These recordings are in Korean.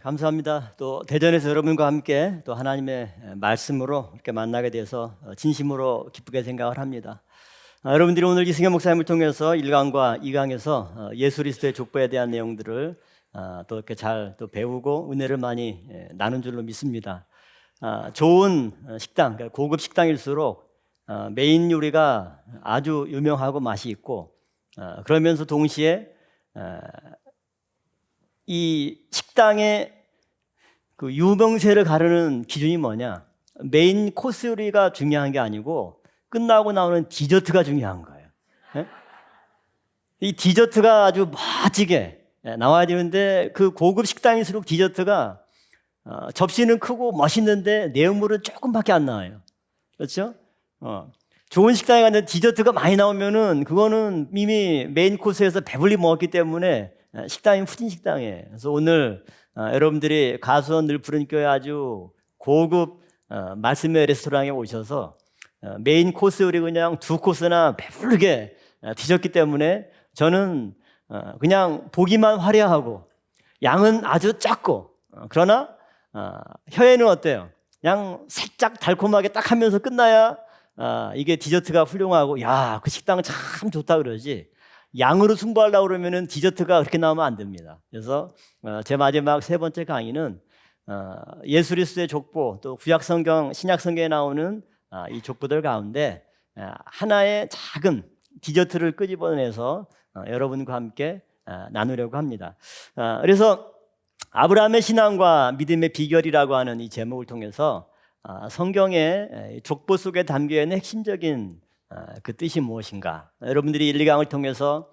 감사합니다. 또 대전에서 여러분과 함께 또 하나님의 말씀으로 이렇게 만나게 돼서 진심으로 기쁘게 생각을 합니다. 여러분들이 오늘 이승현 목사님을 통해서 1강과 2강에서 예수 그리스도의 족보에 대한 내용들을 또 이렇게 잘 또 배우고 은혜를 많이 나눈 줄로 믿습니다. 좋은 식당, 그러니까 고급 식당일수록 메인 요리가 아주 유명하고 맛이 있고 그러면서 동시에 이 식당의 그 유명세를 가르는 기준이 뭐냐? 메인 코스 요리가 중요한 게 아니고 끝나고 나오는 디저트가 중요한 거예요. 네? 이 디저트가 아주 멋지게 나와야 되는데 그 고급 식당일수록 디저트가 접시는 크고 멋있는데 내용물은 조금밖에 안 나와요. 그렇죠? 좋은 식당에 갔는데 디저트가 많이 나오면은 그거는 이미 메인 코스에서 배불리 먹었기 때문에 식당이 후진 식당이에요. 그래서 오늘 여러분들이 가수원 늘 부른 교회 아주 고급 말씀의 레스토랑에 오셔서 메인 코스 요리 그냥 2코스나 배부르게 드셨기 때문에 저는 그냥 보기만 화려하고 양은 아주 작고 그러나 혀에는 어때요? 그냥 살짝 달콤하게 딱 하면서 끝나야 이게 디저트가 훌륭하고 야, 그 식당은 참 좋다 그러지. 양으로 승부하려고 그러면은 디저트가 그렇게 나오면 안 됩니다. 그래서 제 마지막 3번째 강의는 예수 그리스도의 족보 또 구약 성경, 신약 성경에 나오는 이 족보들 가운데 하나의 작은 디저트를 끄집어내서 여러분과 함께 나누려고 합니다. 그래서 아브라함의 신앙과 믿음의 비결이라고 하는 이 제목을 통해서 성경의 족보 속에 담겨 있는 핵심적인 그 뜻이 무엇인가? 여러분들이 1, 2강을 통해서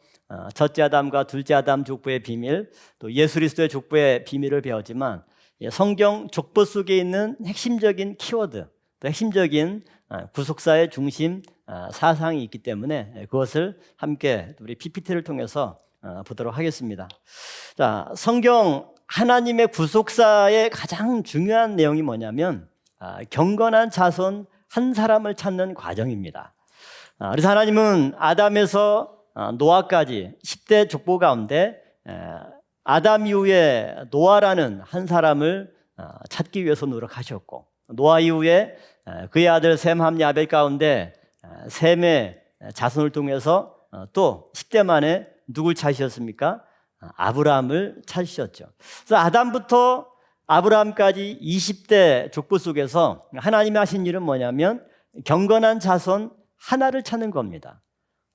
첫째 아담과 둘째 아담 족보의 비밀, 또 예수 그리스도의 족보의 비밀을 배웠지만 성경 족보 속에 있는 핵심적인 키워드, 또 핵심적인 구속사의 중심 사상이 있기 때문에 그것을 함께 우리 PPT를 통해서 보도록 하겠습니다. 자, 성경 하나님의 구속사의 가장 중요한 내용이 뭐냐면 경건한 자손 한 사람을 찾는 과정입니다. 그래서 하나님은 아담에서 노아까지 10대 족보 가운데 아담 이후에 노아라는 한 사람을 찾기 위해서 노력하셨고 노아 이후에 그의 아들 셈, 함, 야벳 가운데 셈의 자손을 통해서 또 10대 만에 누굴 찾으셨습니까? 아브라함을 찾으셨죠. 그래서 아담부터 아브라함까지 20대 족보 속에서 하나님이 하신 일은 뭐냐면 경건한 자손 하나를 찾는 겁니다.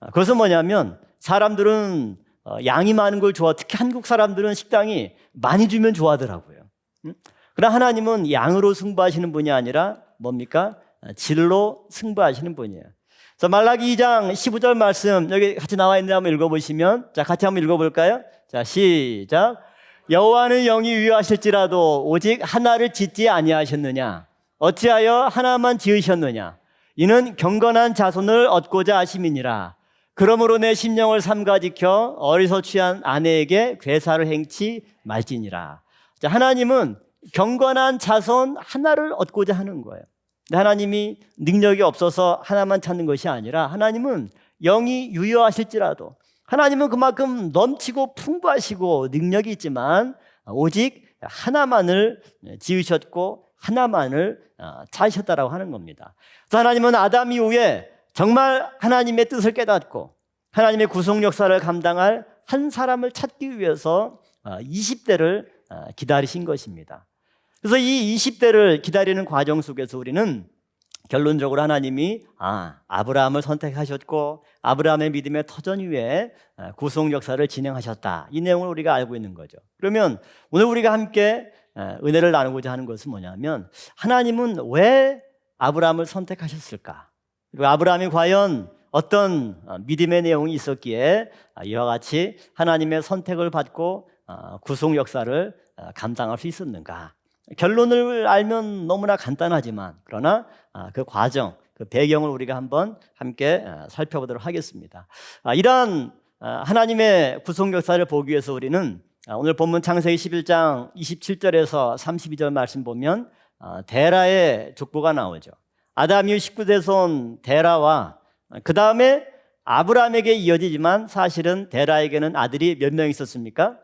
그것은 뭐냐면 사람들은 양이 많은 걸 좋아. 특히 한국 사람들은 식당이 많이 주면 좋아하더라고요. 그러나 하나님은 양으로 승부하시는 분이 아니라 뭡니까? 질로 승부하시는 분이에요. 그래서 말라기 2장 15절 말씀 여기 같이 나와 있는데 한번 읽어보시면 자 같이 한번 읽어볼까요? 자 시작. 여호와는 영이 유효하실지라도 오직 하나를 짓지 아니하셨느냐? 어찌하여 하나만 지으셨느냐? 이는 경건한 자손을 얻고자 하심이니라. 그러므로 내 심령을 삼가 지켜 어리서 취한 아내에게 괴사를 행치 말지니라. 자, 하나님은 경건한 자손 하나를 얻고자 하는 거예요. 근데 하나님이 능력이 없어서 하나만 찾는 것이 아니라 하나님은 영이 유효하실지라도 하나님은 그만큼 넘치고 풍부하시고 능력이 있지만 오직 하나만을 지으셨고 하나만을 찾으셨다라고 하는 겁니다. 그래서 하나님은 아담 이후에 정말 하나님의 뜻을 깨닫고 하나님의 구속 역사를 감당할 한 사람을 찾기 위해서 20대를 기다리신 것입니다. 그래서 이 20대를 기다리는 과정 속에서 우리는 결론적으로 하나님이 아브라함을 선택하셨고 아브라함의 믿음의 터전 위에 구속 역사를 진행하셨다. 이 내용을 우리가 알고 있는 거죠. 그러면 오늘 우리가 함께 은혜를 나누고자 하는 것은 뭐냐면 하나님은 왜 아브라함을 선택하셨을까? 그리고 아브라함이 과연 어떤 믿음의 내용이 있었기에 이와 같이 하나님의 선택을 받고 구속 역사를 감당할 수 있었는가? 결론을 알면 너무나 간단하지만 그러나 그 과정, 그 배경을 우리가 한번 함께 살펴보도록 하겠습니다. 이러한 하나님의 구속 역사를 보기 위해서 우리는 오늘 본문 창세기 11장 27절에서 32절 말씀 보면 데라의 족보가 나오죠. 아담 이후 19대 손 데라와 그 다음에 아브라함에게 이어지지만 사실은 데라에게는 아들이 몇 명 있었습니까?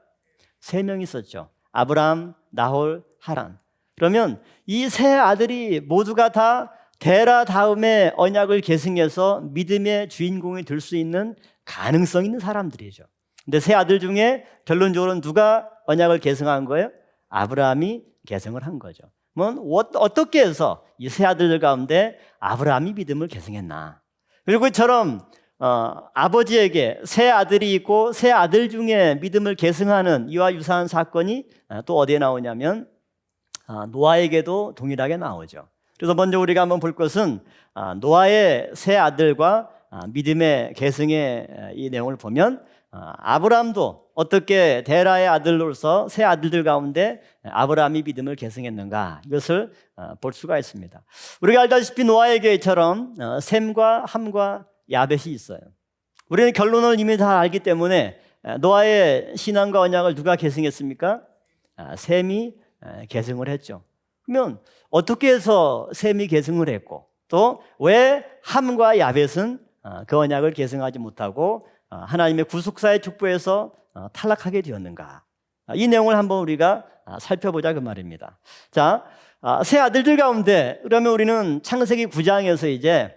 3명 있었죠. 아브라함, 나홀, 하란. 그러면 이 세 아들이 모두가 다 데라 다음에 언약을 계승해서 믿음의 주인공이 될 수 있는 가능성 있는 사람들이죠. 근데 세 아들 중에 결론적으로 누가 언약을 계승한 거예요? 아브라함이 계승을 한 거죠. 어떻게 해서 이 세 아들들 가운데 아브라함이 믿음을 계승했나? 그리고 이처럼 아버지에게 세 아들이 있고 세 아들 중에 믿음을 계승하는 이와 유사한 사건이 또 어디에 나오냐면 노아에게도 동일하게 나오죠. 그래서 먼저 우리가 한번 볼 것은 노아의 세 아들과 믿음의 계승의 이 내용을 보면 아브라함도 어떻게 데라의 아들로서 세 아들들 가운데 아브라함이 믿음을 계승했는가, 이것을 볼 수가 있습니다. 우리가 알다시피 노아에게처럼 셈과 함과 야벳이 있어요. 우리는 결론을 이미 다 알기 때문에 노아의 신앙과 언약을 누가 계승했습니까? 셈이 계승을 했죠. 그러면 어떻게 해서 셈이 계승을 했고 또 왜 함과 야벳은 그 언약을 계승하지 못하고 하나님의 구속사의 축복에서 탈락하게 되었는가? 이 내용을 한번 우리가 살펴보자 그 말입니다. 자, 세 아들들 가운데 그러면 우리는 창세기 9장에서 이제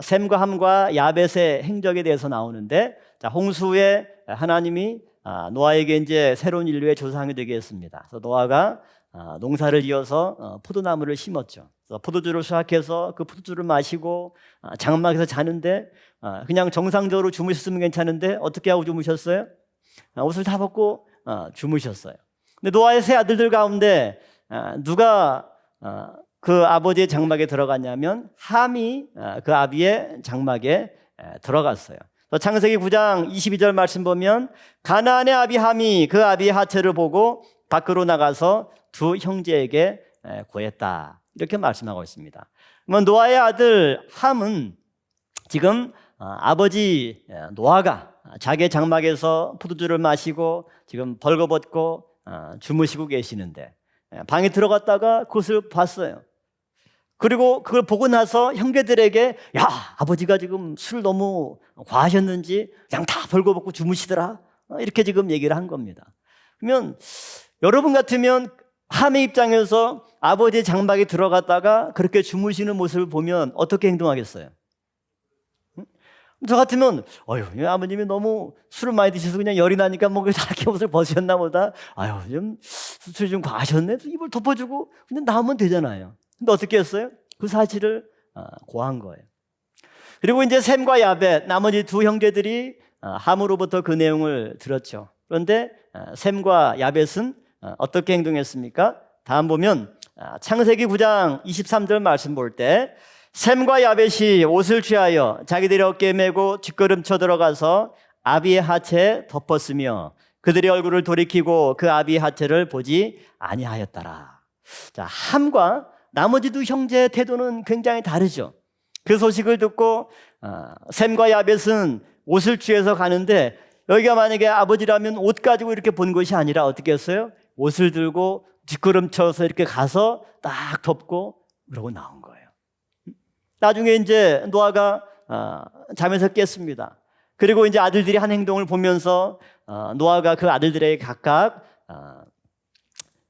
셈과 함과 야벳의 행적에 대해서 나오는데, 자, 홍수에 하나님이 노아에게 이제 새로운 인류의 조상이 되게 했습니다. 그래서 노아가 농사를 지어서 포도나무를 심었죠. 그래서 포도주를 수확해서 그 포도주를 마시고 장막에서 자는데 그냥 정상적으로 주무셨으면 괜찮은데 어떻게 하고 주무셨어요? 옷을 다 벗고 주무셨어요. 근데 노아의 세 아들들 가운데 누가 그 아버지의 장막에 들어갔냐면 함이 그 아비의 장막에 들어갔어요. 창세기 9장 22절 말씀 보면 가나안의 아비 함이 그 아비의 하체를 보고 밖으로 나가서 두 형제에게 구했다, 이렇게 말씀하고 있습니다. 그러면 노아의 아들 함은 지금 아버지 노아가 자기의 장막에서 포도주를 마시고 지금 벌거벗고 주무시고 계시는데 방에 들어갔다가 그것을 봤어요. 그리고 그걸 보고 나서 형제들에게 야, 아버지가 지금 술 너무 과하셨는지 그냥 다 벌거벗고 주무시더라, 이렇게 지금 얘기를 한 겁니다. 그러면 여러분 같으면 함의 입장에서 아버지의 장막에 들어갔다가 그렇게 주무시는 모습을 보면 어떻게 행동하겠어요? 저 같으면 아버님이 너무 술을 많이 드셔서 그냥 열이 나니까 뭐 저렇게 옷을 벗으셨나 보다, 좀 술이 좀 과하셨네, 입을 덮어주고 그냥 나오면 되잖아요. 근데 어떻게 했어요? 그 사실을 고한 거예요. 그리고 이제 셈과 야벳, 나머지 두 형제들이 함으로부터 그 내용을 들었죠. 그런데 셈과 야벳은 어떻게 행동했습니까? 다음 보면 창세기 9장 23절 말씀 볼 때 셈과 야벳이 옷을 취하여 자기들의 어깨에 메고 뒷걸음쳐 들어가서 아비의 하체에 덮었으며 그들의 얼굴을 돌이키고 그 아비의 하체를 보지 아니하였더라. 자, 함과 나머지 두 형제의 태도는 굉장히 다르죠. 그 소식을 듣고 셈과 야벳은 옷을 취해서 가는데, 여기가 만약에 아버지라면 옷 가지고 이렇게 본 것이 아니라 어떻게 했어요? 옷을 들고 뒷걸음쳐서 이렇게 가서 딱 덮고 그러고 나온 거예요. 나중에 이제 노아가 잠에서 깼습니다. 그리고 이제 아들들이 한 행동을 보면서 노아가 그 아들들에게 각각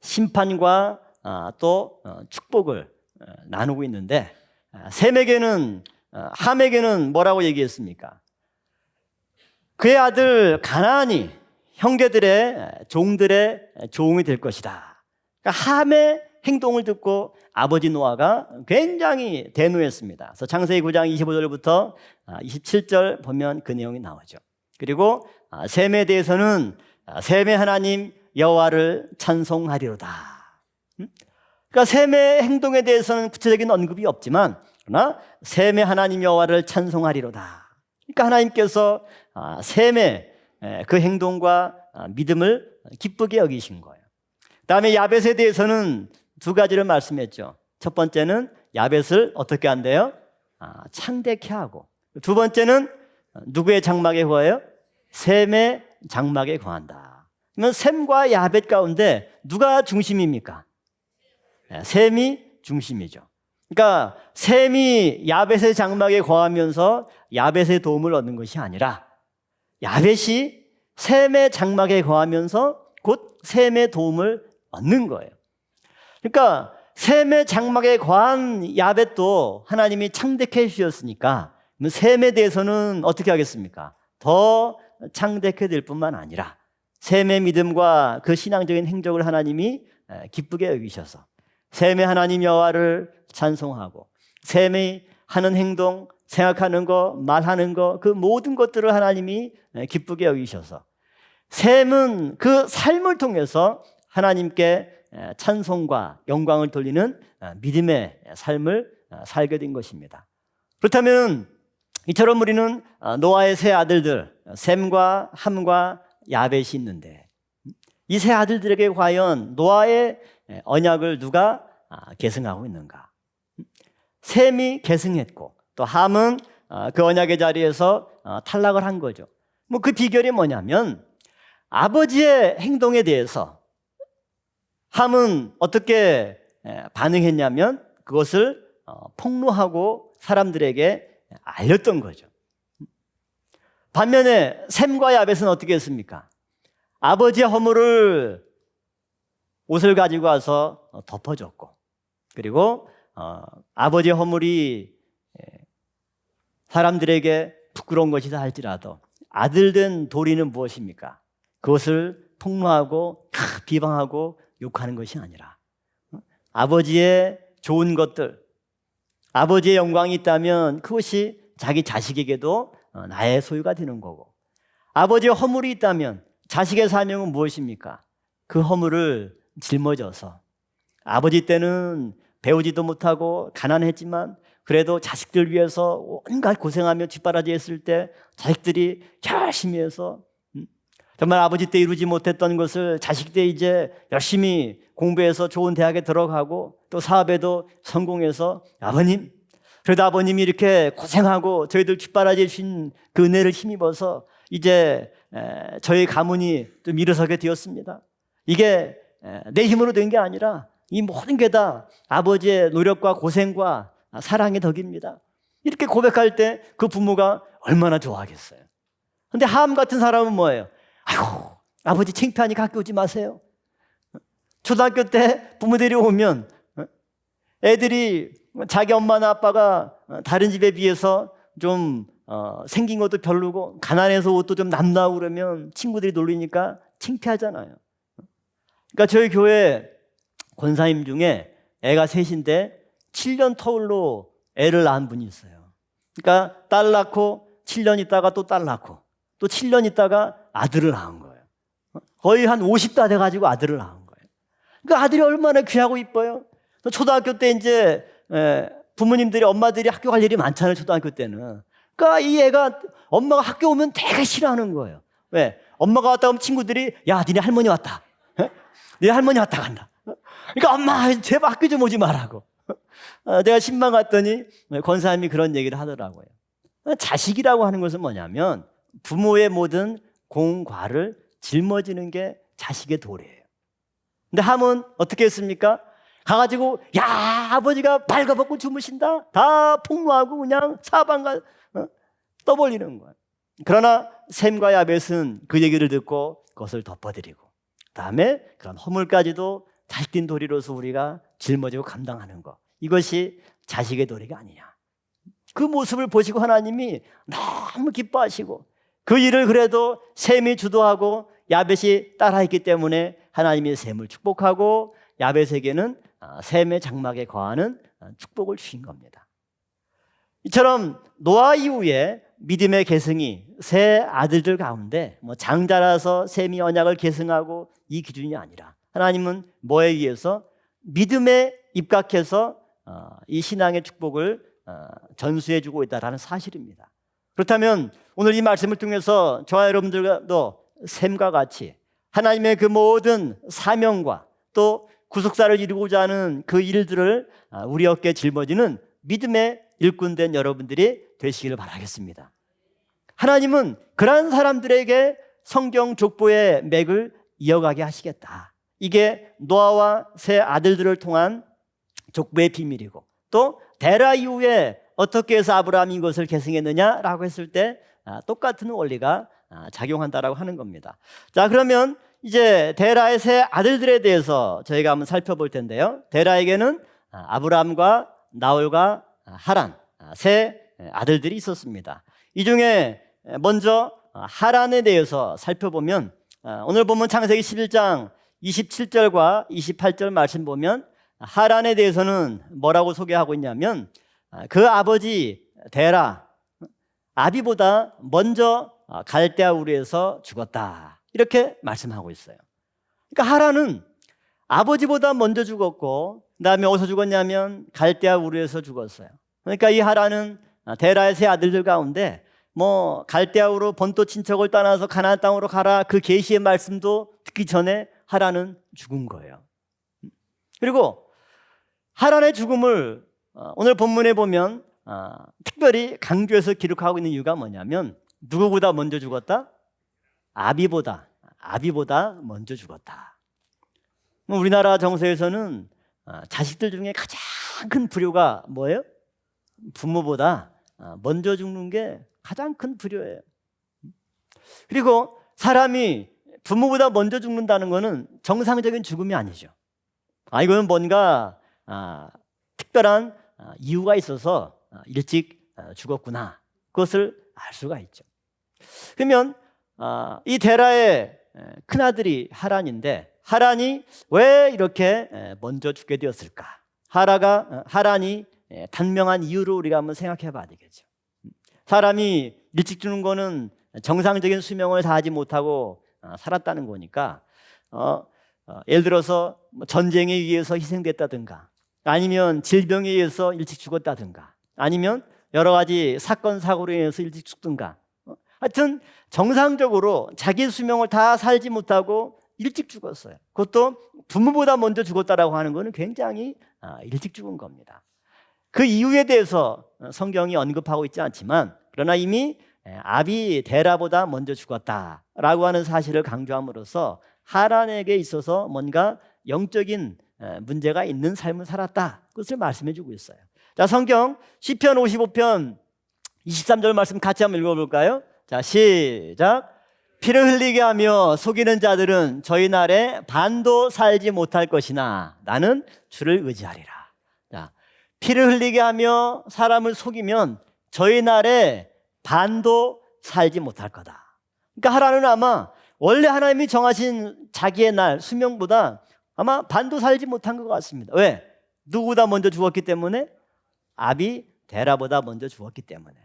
심판과 또 축복을 나누고 있는데, 셈에게는 함에게는 뭐라고 얘기했습니까? 그의 아들 가나안이 형제들의 종들의 종이 될 것이다. 그러니까 함의 행동을 듣고 아버지 노아가 굉장히 대노했습니다. 그래서 창세기 9장 25절부터 27절 보면 그 내용이 나오죠. 그리고 셈에 대해서는 셈의 하나님 여호와를 찬송하리로다. 그러니까 셈의 행동에 대해서는 구체적인 언급이 없지만 그러나 셈의 하나님 여호와를 찬송하리로다. 그러니까 하나님께서 셈의 그 행동과 믿음을 기쁘게 여기신 거예요. 그다음에 야벳에 대해서는 두 가지를 말씀했죠. 첫 번째는 야벳을 어떻게 한대요? 창대케 하고, 두 번째는 누구의 장막에 거해요? 셈의 장막에 거한다. 그러면 셈과 야벳 가운데 누가 중심입니까? 셈이 중심이죠. 그러니까 셈이 야벳의 장막에 거하면서 야벳의 도움을 얻는 것이 아니라 야벳이 셈의 장막에 거하면서 곧 셈의 도움을 얻는 거예요. 그러니까 셈의 장막에 거한 야벳도 하나님이 창대케 해주셨으니까 셈에 대해서는 어떻게 하겠습니까? 더 창대케 될 뿐만 아니라 셈의 믿음과 그 신앙적인 행적을 하나님이 기쁘게 여기셔서 셈의 하나님 여호와를 찬송하고 셈이 하는 행동, 생각하는 거, 말하는 거, 그 모든 것들을 하나님이 기쁘게 여기셔서 셈은 그 삶을 통해서 하나님께 찬송과 영광을 돌리는 믿음의 삶을 살게 된 것입니다. 그렇다면 이처럼 우리는 노아의 세 아들들 셈과 함과 야벳이 있는데 이 세 아들들에게 과연 노아의 언약을 누가 계승하고 있는가? 셈이 계승했고 또 함은 그 언약의 자리에서 탈락을 한 거죠. 그 비결이 뭐냐면 아버지의 행동에 대해서 함은 어떻게 반응했냐면 그것을 폭로하고 사람들에게 알렸던 거죠. 반면에 셈과 야벳은 어떻게 했습니까? 아버지의 허물을 옷을 가지고 와서 덮어줬고 그리고 아버지의 허물이 사람들에게 부끄러운 것이다 할지라도 아들된 도리는 무엇입니까? 그것을 폭로하고 비방하고 욕하는 것이 아니라 아버지의 좋은 것들, 아버지의 영광이 있다면 그것이 자기 자식에게도 나의 소유가 되는 거고 아버지의 허물이 있다면 자식의 사명은 무엇입니까? 그 허물을 짊어져서 아버지 때는 배우지도 못하고 가난했지만 그래도 자식들 위해서 온갖 고생하며 뒷바라지 했을 때 자식들이 열심히 해서 정말 아버지 때 이루지 못했던 것을 자식 때 이제 열심히 공부해서 좋은 대학에 들어가고 또 사업에도 성공해서 아버님 그래도 아버님이 이렇게 고생하고 저희들 뒷바라지 해주신 그 은혜를 힘입어서 이제 저희 가문이 좀 일어서게 되었습니다. 이게 내 힘으로 된 게 아니라 이 모든 게 다 아버지의 노력과 고생과 사랑의 덕입니다. 이렇게 고백할 때 그 부모가 얼마나 좋아하겠어요. 근데 함 같은 사람은 뭐예요? 아이고 아버지 창피하니까 학교 오지 마세요. 초등학교 때 부모들이 오면 애들이 자기 엄마나 아빠가 다른 집에 비해서 좀 생긴 것도 별로고 가난해서 옷도 좀 남나고 그러면 친구들이 놀리니까 창피하잖아요. 그러니까 저희 교회 권사님 중에 애가 셋인데 7년 터울로 애를 낳은 분이 있어요. 그러니까 딸 낳고 7년 있다가 또 딸 낳고 또 7년 있다가 아들을 낳은 거예요. 거의 한 50다 돼가지고 아들을 낳은 거예요. 그러니까 아들이 얼마나 귀하고 이뻐요. 초등학교 때 이제 부모님들이 엄마들이 학교 갈 일이 많잖아요. 초등학교 때는. 그러니까 이 애가 엄마가 학교 오면 되게 싫어하는 거예요. 왜? 엄마가 왔다 오면 친구들이 야 니네 할머니 왔다. 니네 할머니 왔다 간다. 그러니까 엄마 제발 학교 좀 오지 말라고. 내가 신방 갔더니 권사님이 그런 얘기를 하더라고요. 자식이라고 하는 것은 뭐냐면 부모의 모든 공과를 짊어지는 게 자식의 도리예요. 근데 함은 어떻게 했습니까? 가가지고 야 아버지가 발가벗고 주무신다 다 폭로하고 그냥 사방가 떠벌리는 거예요. 그러나 셈과 야벳은 그 얘기를 듣고 그것을 덮어드리고 그다음에 그런 허물까지도 자식된 도리로서 우리가 짊어지고 감당하는 것, 이것이 자식의 도리가 아니냐. 그 모습을 보시고 하나님이 너무 기뻐하시고 그 일을 그래도 셈이 주도하고 야벳이 따라했기 때문에 하나님이 셈을 축복하고 야벳에게는 셈의 장막에 거하는 축복을 주신 겁니다. 이처럼 노아 이후에 믿음의 계승이 세 아들들 가운데 장자라서 셈이 언약을 계승하고 이 기준이 아니라 하나님은 뭐에 의해서 믿음에 입각해서 이 신앙의 축복을 전수해 주고 있다는 사실입니다. 그렇다면 오늘 이 말씀을 통해서 저와 여러분들도 셈과 같이 하나님의 그 모든 사명과 또 구속사를 이루고자 하는 그 일들을 우리 어깨에 짊어지는 믿음의 일꾼된 여러분들이 되시기를 바라겠습니다. 하나님은 그러한 사람들에게 성경 족보의 맥을 이어가게 하시겠다. 이게 노아와 세 아들들을 통한 족보의 비밀이고 또 데라 이후에 어떻게 해서 아브라함이 이것을 계승했느냐라고 했을 때 똑같은 원리가 작용한다라고 하는 겁니다. 자, 그러면 이제 데라의 세 아들들에 대해서 저희가 한번 살펴볼 텐데요. 데라에게는 아브람과 나홀과 하란 세 아들들이 있었습니다. 이 중에 먼저 하란에 대해서 살펴보면 오늘 보면 창세기 11장 27절과 28절 말씀 보면 하란에 대해서는 뭐라고 소개하고 있냐면 그 아버지 데라 아비보다 먼저 갈대아 우르에서 죽었다 이렇게 말씀하고 있어요. 그러니까 하란은 아버지보다 먼저 죽었고 그다음에 어디서 죽었냐면 갈대아 우르에서 죽었어요. 그러니까 이 하란은 데라의 세 아들들 가운데 뭐 갈대아 우르 본토 친척을 떠나서 가나안 땅으로 가라 그 계시의 말씀도 듣기 전에 하란은 죽은 거예요. 그리고 하란의 죽음을 오늘 본문에 보면 특별히 강조해서 기록하고 있는 이유가 뭐냐면 누구보다 먼저 죽었다? 아비보다 먼저 죽었다. 우리나라 정서에서는 자식들 중에 가장 큰 불효가 뭐예요? 부모보다 먼저 죽는 게 가장 큰 불효예요. 그리고 사람이 부모보다 먼저 죽는다는 것은 정상적인 죽음이 아니죠. 이거는 뭔가 특별한 이유가 있어서 일찍 죽었구나. 그것을 알 수가 있죠. 그러면 이 데라의 큰아들이 하란인데 하란이 왜 이렇게 먼저 죽게 되었을까? 하란이 단명한 이유를 우리가 한번 생각해 봐야 되겠죠. 사람이 일찍 죽는 거는 정상적인 수명을 다하지 못하고 살았다는 거니까 예를 들어서 전쟁에 의해서 희생됐다든가 아니면 질병에 의해서 일찍 죽었다든가 아니면 여러 가지 사건 사고로 인해서 일찍 죽든가 하여튼 정상적으로 자기 수명을 다 살지 못하고 일찍 죽었어요. 그것도 부모보다 먼저 죽었다라고 하는 것은 굉장히 일찍 죽은 겁니다. 그 이유에 대해서 성경이 언급하고 있지 않지만 그러나 이미 아비 데라보다 먼저 죽었다라고 하는 사실을 강조함으로써 하란에게 있어서 뭔가 영적인 문제가 있는 삶을 살았다. 그것을 말씀해 주고 있어요. 자, 성경 시편 55편 23절 말씀 같이 한번 읽어볼까요? 자, 시작. 피를 흘리게 하며 속이는 자들은 저희 날에 반도 살지 못할 것이나 나는 주를 의지하리라. 자, 피를 흘리게 하며 사람을 속이면 저희 날에 반도 살지 못할 거다. 그러니까 하란은 아마 원래 하나님이 정하신 자기의 날 수명보다 아마 반도 살지 못한 것 같습니다. 왜? 누구보다 먼저 죽었기 때문에? 아비 데라보다 먼저 죽었기 때문에.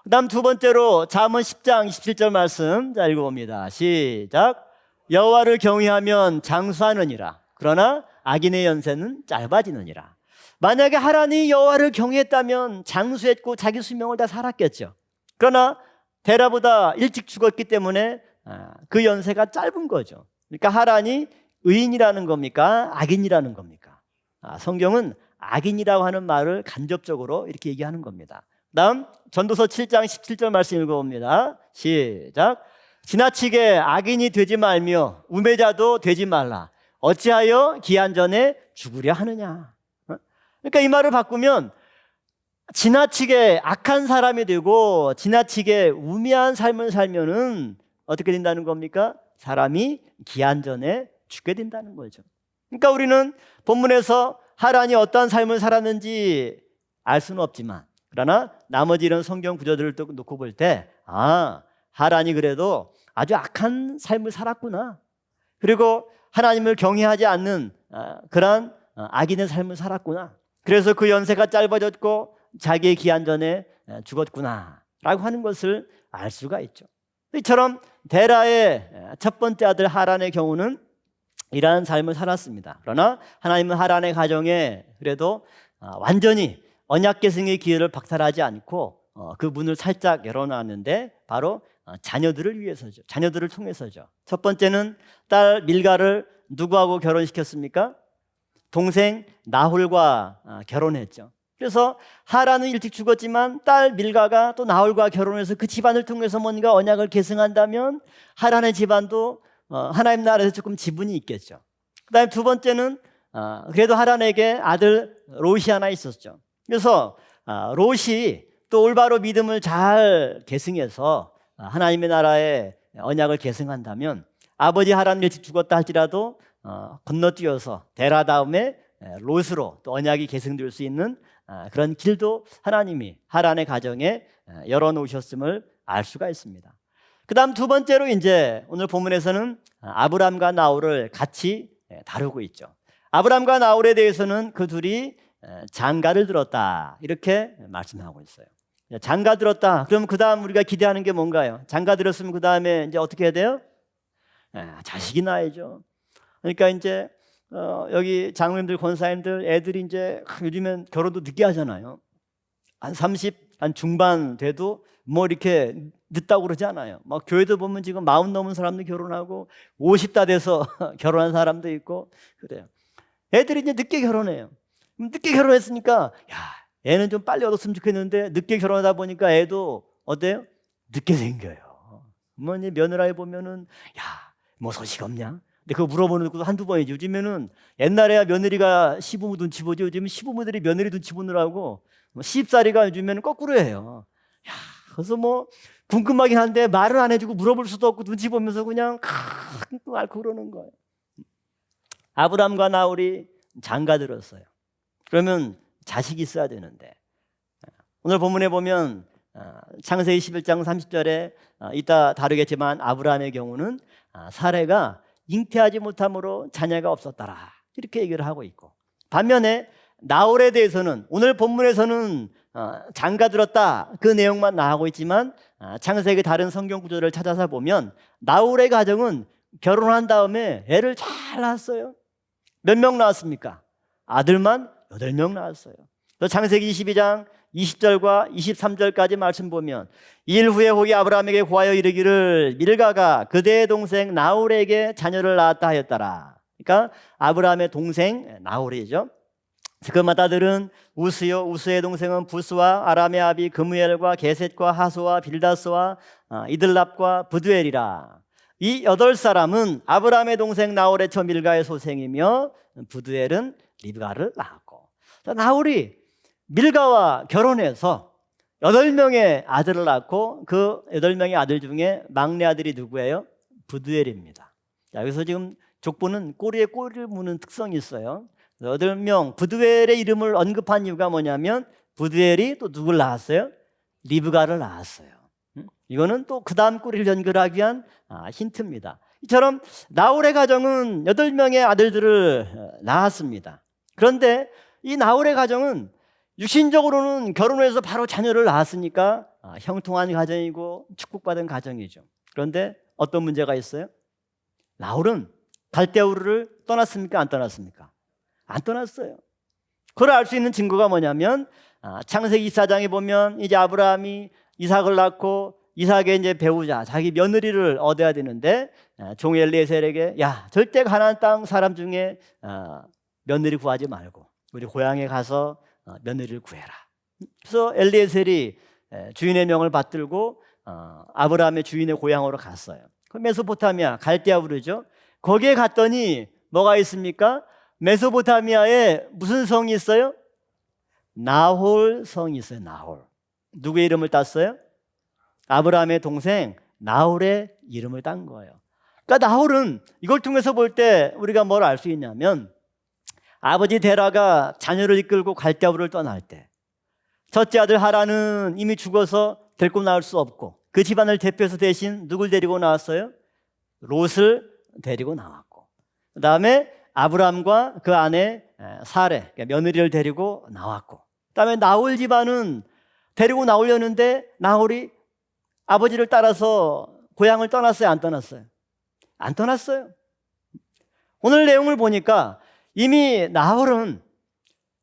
그 다음 두 번째로 잠언 10장 27절 말씀 자 읽어봅니다. 시작. 여호와를 경외하면 장수하느니라. 그러나 악인의 연세는 짧아지느니라. 만약에 하란이 여호와를 경외했다면 장수했고 자기 수명을 다 살았겠죠. 그러나 데라보다 일찍 죽었기 때문에 그 연세가 짧은 거죠. 그러니까 하란이 의인이라는 겁니까? 악인이라는 겁니까? 성경은 악인이라고 하는 말을 간접적으로 이렇게 얘기하는 겁니다. 다음 전도서 7장 17절 말씀 읽어봅니다. 시작. 지나치게 악인이 되지 말며 우매자도 되지 말라. 어찌하여 기한 전에 죽으려 하느냐. 그러니까 이 말을 바꾸면 지나치게 악한 사람이 되고 지나치게 우매한 삶을 살면은 어떻게 된다는 겁니까? 사람이 기한 전에 죽게 된다는 거죠. 그러니까 우리는 본문에서 하란이 어떠한 삶을 살았는지 알 수는 없지만 그러나 나머지 이런 성경 구절들을 또 놓고 볼 때 하란이 그래도 아주 악한 삶을 살았구나. 그리고 하나님을 경외하지 않는 그러한 악인의 삶을 살았구나. 그래서 그 연세가 짧아졌고 자기의 기한 전에 죽었구나 라고 하는 것을 알 수가 있죠. 이처럼 데라의 첫 번째 아들 하란의 경우는 이러한 삶을 살았습니다. 그러나 하나님은 하란의 가정에 그래도 완전히 언약 계승의 기회를 박탈하지 않고 그 문을 살짝 열어놨는데 바로 자녀들을 위해서죠. 자녀들을 통해서죠. 첫 번째는 딸 밀가를 누구하고 결혼시켰습니까? 동생 나홀과 결혼했죠. 그래서 하란은 일찍 죽었지만 딸 밀가가 또 나홀과 결혼해서 그 집안을 통해서 뭔가 언약을 계승한다면 하란의 집안도 하나님 나라에서 조금 지분이 있겠죠. 그 다음에 두 번째는 그래도 하란에게 아들 롯이 하나 있었죠. 그래서 롯이 또 올바로 믿음을 잘 계승해서 하나님의 나라의 언약을 계승한다면 아버지 하란 일찍 죽었다 할지라도 건너뛰어서 데라 다음에 롯으로 또 언약이 계승될 수 있는 그런 길도 하나님이 하란의 가정에 열어놓으셨음을 알 수가 있습니다. 그 다음 두 번째로 이제 오늘 본문에서는 아브람과 나홀을 같이 다루고 있죠. 아브람과 나홀에 대해서는 그 둘이 장가를 들었다 이렇게 말씀하고 있어요. 장가 들었다. 그럼 그 다음 우리가 기대하는 게 뭔가요? 장가 들었으면 그 다음에 이제 어떻게 해야 돼요? 자식이 나야죠. 그러니까 이제 여기 장로님들, 권사님들 애들이 이제 요즘엔 결혼도 늦게 하잖아요. 한 30, 한 중반 돼도 뭐 이렇게 늦다고 그러지 않아요. 막 교회도 보면 지금 40 넘은 사람도 결혼하고 50다 돼서 결혼한 사람도 있고 그래요. 애들이 이제 늦게 결혼해요. 늦게 결혼했으니까 야, 애는 좀 빨리 얻었으면 좋겠는데 늦게 결혼하다 보니까 애도 어때요? 늦게 생겨요. 뭐 이제 며느라에 보면은 야, 뭐 소식 없냐? 근데 그거 물어보는 것도 한두 번이지. 요즘에는 옛날에야 며느리가 시부모 눈치 보지. 요즘은 시부모들이 며느리 눈치 보느라고 시집살이가 요즘에는 거꾸로 해요. 야, 그래서 뭐 궁금하긴 한데 말을 안 해주고 물어볼 수도 없고 눈치 보면서 그냥 앓고 그러는 거예요. 아브람과 나홀이 장가 들었어요. 그러면 자식이 있어야 되는데 오늘 본문에 보면 창세기 11장 30절에 이따 다루겠지만 아브라함의 경우는 사레가 잉태하지 못함으로 자녀가 없었더라 이렇게 얘기를 하고 있고, 반면에 나홀에 대해서는 오늘 본문에서는 장가 들었다 그 내용만 나오고 있지만 창세기 다른 성경 구절을 찾아서 보면 나홀의 가정은 결혼한 다음에 애를 잘 낳았어요. 몇 명 낳았습니까? 아들만 8명 낳았어요. 또 창세기 22장 20절과 23절까지 말씀 보면 이일 후에 혹이 아브라함에게 고하여 이르기를 밀가가 그대의 동생 나홀에게 자녀를 낳았다 하였더라. 그러니까 아브라함의 동생 나홀이죠. 그 맏아들은 우스요, 우스의 동생은 부스와 아람의 아비 그무엘과 게셋과 하소와 빌다스와 이들랍과 부두엘이라. 이 8사람은 아브라함의 동생 나홀의 처 밀가의 소생이며 부두엘은 리브가를 낳았고, 나홀이 밀가와 결혼해서 8명의 아들을 낳고 그 8명의 아들 중에 막내 아들이 누구예요? 부두엘입니다. 자, 여기서 지금 족보는 꼬리에 꼬리를 무는 특성이 있어요. 8명 부두엘의 이름을 언급한 이유가 뭐냐면 부두엘이 또 누굴 낳았어요? 리브가를 낳았어요. 이거는 또 그 다음 꼬리를 연결하기 위한 힌트입니다. 이처럼 나홀의 가정은 8명의 아들들을 낳았습니다. 그런데 이 나홀의 가정은 육신적으로는 결혼해서 바로 자녀를 낳았으니까 형통한 가정이고 축복받은 가정이죠. 그런데 어떤 문제가 있어요? 나홀은 갈대우르를 떠났습니까? 안 떠났습니까? 안 떠났어요. 그걸 알 수 있는 증거가 뭐냐면 창세기 24장에 보면 이제 아브라함이 이삭을 낳고 이삭의 이제 배우자 자기 며느리를 얻어야 되는데 종 엘리에셀에게 야, 절대 가나안 땅 사람 중에 며느리 구하지 말고 우리 고향에 가서 며느리를 구해라. 그래서 엘리에셀이 주인의 명을 받들고 아브라함의 주인의 고향으로 갔어요. 그 메소포타미아 갈대아 부르죠. 거기에 갔더니 뭐가 있습니까? 메소포타미아에 무슨 성이 있어요? 나홀 성이 있어요. 나홀. 누구의 이름을 땄어요? 아브라함의 동생 나홀의 이름을 딴 거예요. 그러니까 나홀은 이걸 통해서 볼 때 우리가 뭘 알 수 있냐면 아버지 데라가 자녀를 이끌고 갈대아우를 떠날 때 첫째 아들 하란은 이미 죽어서 데리고 나올 수 없고 그 집안을 대표해서 대신 누굴 데리고 나왔어요? 롯을 데리고 나왔고, 그 다음에 아브람과 그 아내 사레 며느리를 데리고 나왔고, 그 다음에 나홀 집안은 데리고 나오려는데 나홀이 아버지를 따라서 고향을 떠났어요? 안 떠났어요? 안 떠났어요. 오늘 내용을 보니까 이미 나홀은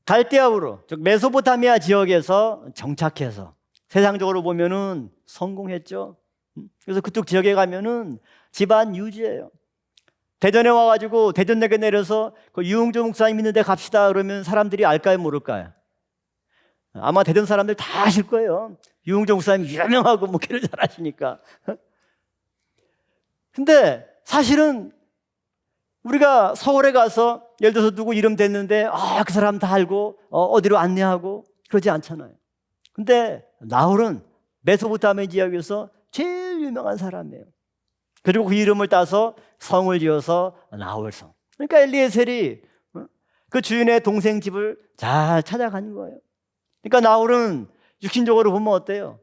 갈대아우로 즉 메소포타미아 지역에서 정착해서 세상적으로 보면은 성공했죠. 그래서 그쪽 지역에 가면은 집안 유지예요. 대전에 와가지고 대전역에 내려서 그 유흥조 목사님 있는 데 갑시다 그러면 사람들이 알까요 모를까요? 아마 대전 사람들 다 아실 거예요. 유흥조 목사님 유명하고 목회를 잘하시니까. 근데 사실은 우리가 서울에 가서 예를 들어서 누구 이름 됐는데 그 사람 다 알고 어디로 안내하고 그러지 않잖아요. 근데 나홀은 메소포타미아 지역에서 제일 유명한 사람이에요. 그리고 그 이름을 따서 성을 지어서 나홀성. 그러니까 엘리에셀이 그 주인의 동생 집을 잘 찾아가는 거예요. 그러니까 나홀은 육신적으로 보면 어때요?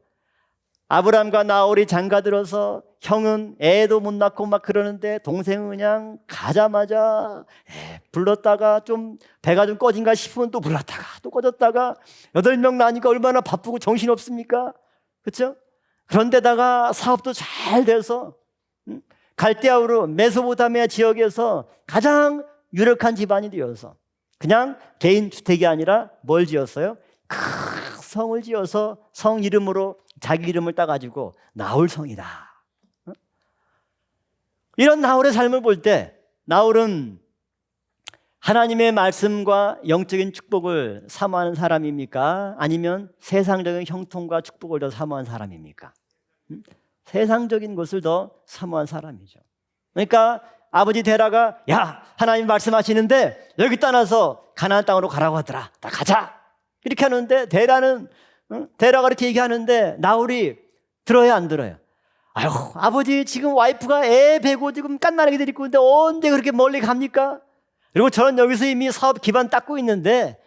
아브람과 나홀이 장가들어서 형은 애도 못 낳고 막 그러는데 동생은 그냥 가자마자 불렀다가 좀 배가 좀 꺼진가 싶으면 또 불렀다가 또 꺼졌다가 8명 나니까 얼마나 바쁘고 정신없습니까? 그렇죠? 그런데다가 사업도 잘 돼서 갈대아우르 메소포타미아 지역에서 가장 유력한 집안이 되어서 그냥 개인 주택이 아니라 뭘 지었어요? 큰 성을 지어서 성 이름으로 자기 이름을 따가지고 나홀성이다. 이런 나홀의 삶을 볼 때 나홀은 하나님의 말씀과 영적인 축복을 사모하는 사람입니까? 아니면 세상적인 형통과 축복을 더 사모한 사람입니까? 세상적인 것을 더 사모한 사람이죠. 그러니까 아버지 데라가 야 하나님 말씀하시는데 여기 떠나서 가나안 땅으로 가라고 하더라. 나 가자. 이렇게 하는데 데라가 이렇게 얘기하는데 나홀이 들어요 안 들어요? 아유 아버지 지금 와이프가 애 베고 지금 깐난하게 데리고 있는데 언제 그렇게 멀리 갑니까? 그리고 저는 여기서 이미 사업 기반 닦고 있는데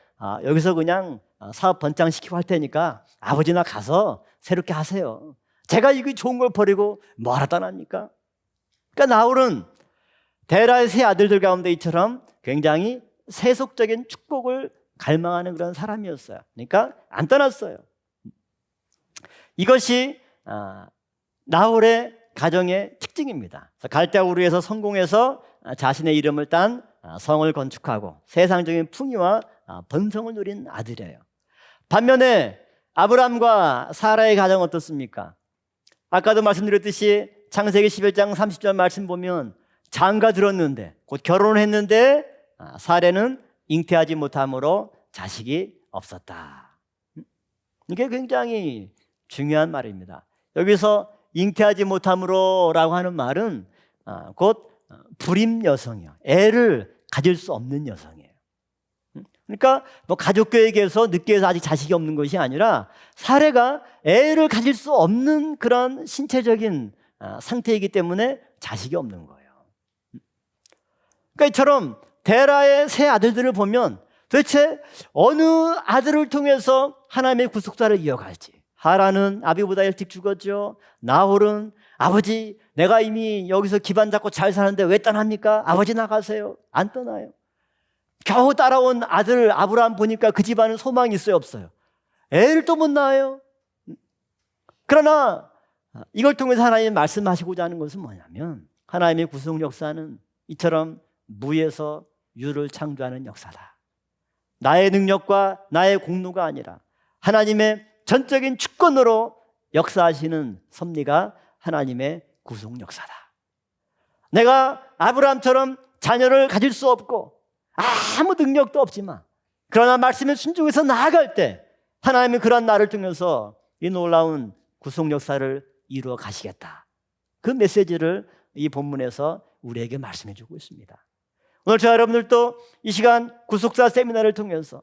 여기서 그냥 사업 번창시키고 할 테니까 아버지나 가서 새롭게 하세요. 제가 이게 좋은 걸 버리고 뭐하러 떠납니까? 그러니까 나홀은 데라의 세 아들들 가운데 이처럼 굉장히 세속적인 축복을 갈망하는 그런 사람이었어요. 그러니까 안 떠났어요. 이것이 나홀의 가정의 특징입니다. 갈대아우르에서 성공해서 자신의 이름을 딴 성을 건축하고 세상적인 풍요와 번성을 누린 아들이에요. 반면에 아브람과 사라의 가정 어떻습니까? 아까도 말씀드렸듯이 창세기 11장 30절 말씀 보면 장가 들었는데 곧 결혼을 했는데 사라는 잉태하지 못함으로 자식이 없었다. 이게 굉장히 중요한 말입니다. 여기서 잉태하지 못함으로 라고 하는 말은 곧 불임 여성이요. 애를 가질 수 없는 여성이에요. 그러니까 뭐 가족교육에서 늦게 해서 아직 자식이 없는 것이 아니라 사례가 애를 가질 수 없는 그런 신체적인 상태이기 때문에 자식이 없는 거예요. 그러니까 이처럼 데라의 세 아들들을 보면 도대체 어느 아들을 통해서 하나님의 구속사를 이어갈지. 하라는 아비보다 일찍 죽었죠. 나홀은 아버지 내가 이미 여기서 기반 잡고 잘 사는데 왜 떠납니까? 아버지 나가세요. 안 떠나요. 겨우 따라온 아들 아브라함 보니까 그 집안은 소망이 있어요 없어요? 애를 또 못 낳아요. 그러나 이걸 통해서 하나님이 말씀하시고자 하는 것은 뭐냐면 하나님의 구속 역사는 이처럼 무에서 유를 창조하는 역사다. 나의 능력과 나의 공로가 아니라 하나님의 전적인 주권으로 역사하시는 섭리가 하나님의 구속 역사다. 내가 아브라함처럼 자녀를 가질 수 없고 아무 능력도 없지만 그러나 말씀에 순종해서 나아갈 때 하나님이 그런 나를 통해서 이 놀라운 구속 역사를 이루어 가시겠다. 그 메시지를 이 본문에서 우리에게 말씀해 주고 있습니다. 오늘 저와 여러분들도 이 시간 구속사 세미나를 통해서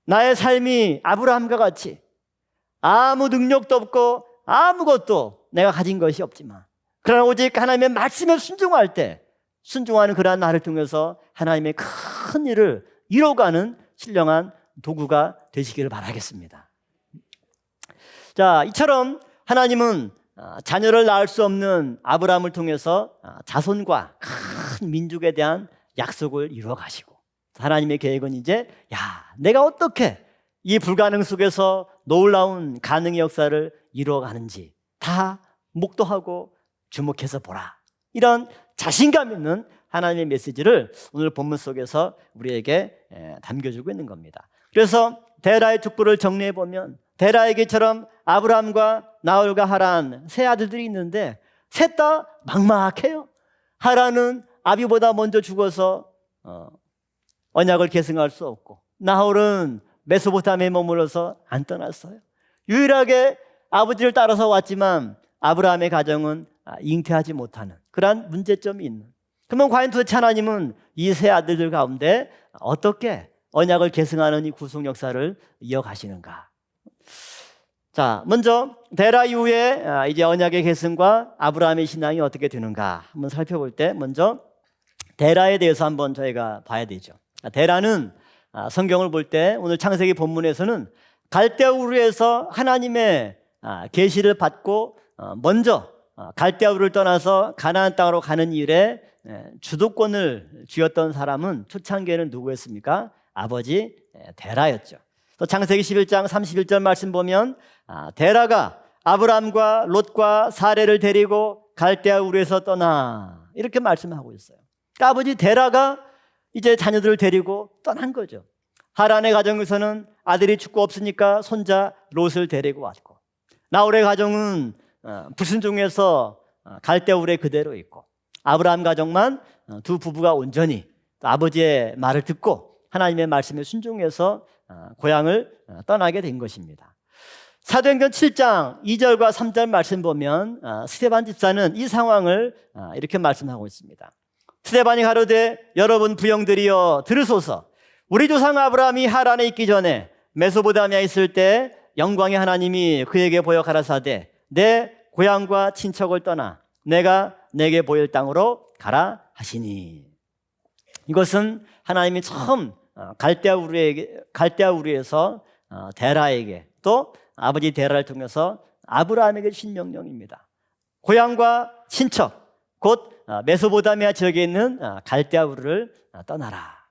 나의 삶이 아브라함과 같이 아무 능력도 없고 아무것도 내가 가진 것이 없지만 그러나 오직 하나님의 말씀에 순종할 때 순종하는 그러한 나를 통해서 하나님의 큰 일을 이뤄가는 신령한 도구가 되시기를 바라겠습니다. 자, 이처럼 하나님은 자녀를 낳을 수 없는 아브라함을 통해서 자손과 큰 민족에 대한 약속을 이루어 가시고 하나님의 계획은 이제 내가 어떻게 이 불가능 속에서 놀라운 가능의 역사를 이루어 가는지 다 목도하고 주목해서 보라. 이런 자신감 있는 하나님의 메시지를 오늘 본문 속에서 우리에게 담겨주고 있는 겁니다. 그래서 데라의 족보를 정리해 보면 데라에게처럼 아브라함과 나홀과 하란 세 아들들이 있는데 셋 다 막막해요. 하란은 아비보다 먼저 죽어서 언약을 계승할 수 없고 나홀은 메소포타미아에 머물러서 안 떠났어요. 유일하게 아버지를 따라서 왔지만 아브라함의 가정은 잉태하지 못하는 그러한 문제점이 있는. 그러면 과연 도대체 하나님은 이 세 아들들 가운데 어떻게 언약을 계승하는 이 구속 역사를 이어가시는가? 자, 먼저 데라 이후에 이제 언약의 계승과 아브라함의 신앙이 어떻게 되는가 한번 살펴볼 때 먼저 데라에 대해서 한번 저희가 봐야 되죠. 데라는 성경을 볼 때 오늘 창세기 본문에서는 갈대아 우르에서 하나님의 계시를 받고 먼저 갈대아 우르를 떠나서 가나안 땅으로 가는 일에 주도권을 쥐었던 사람은 초창기에는 누구였습니까? 아버지 데라였죠. 또 창세기 11장 31절 말씀 보면 데라가 아브람과 롯과 사레를 데리고 갈대아 우르에서 떠나 이렇게 말씀하고 있어요. 그러니까 아버지 데라가 이제 자녀들을 데리고 떠난 거죠. 하란의 가정에서는 아들이 죽고 없으니까 손자 롯을 데리고 왔고, 나홀의 가정은 불순종해서 갈대아 우르에 그대로 있고, 아브라함 가정만 두 부부가 온전히 아버지의 말을 듣고 하나님의 말씀에 순종해서 고향을 떠나게 된 것입니다. 사도행전 7장 2절과 3절 말씀 보면 스데반 집사는 이 상황을 이렇게 말씀하고 있습니다. 스데반이 가로되 여러분 부형들이여 들으소서. 우리 조상 아브라함이 하란에 있기 전에 메소포타미아에 있을 때 영광의 하나님이 그에게 보여 가라사대 내 고향과 친척을 떠나 내가 내게 보일 땅으로 가라 하시니. 이것은 하나님이 처음 갈대아 우르에서 데라에게 또 아버지 데라를 통해서 아브라함에게 주신 명령입니다. 고향과 친척 곧 메소포타미아 지역에 있는 갈대아 우르를 떠나라.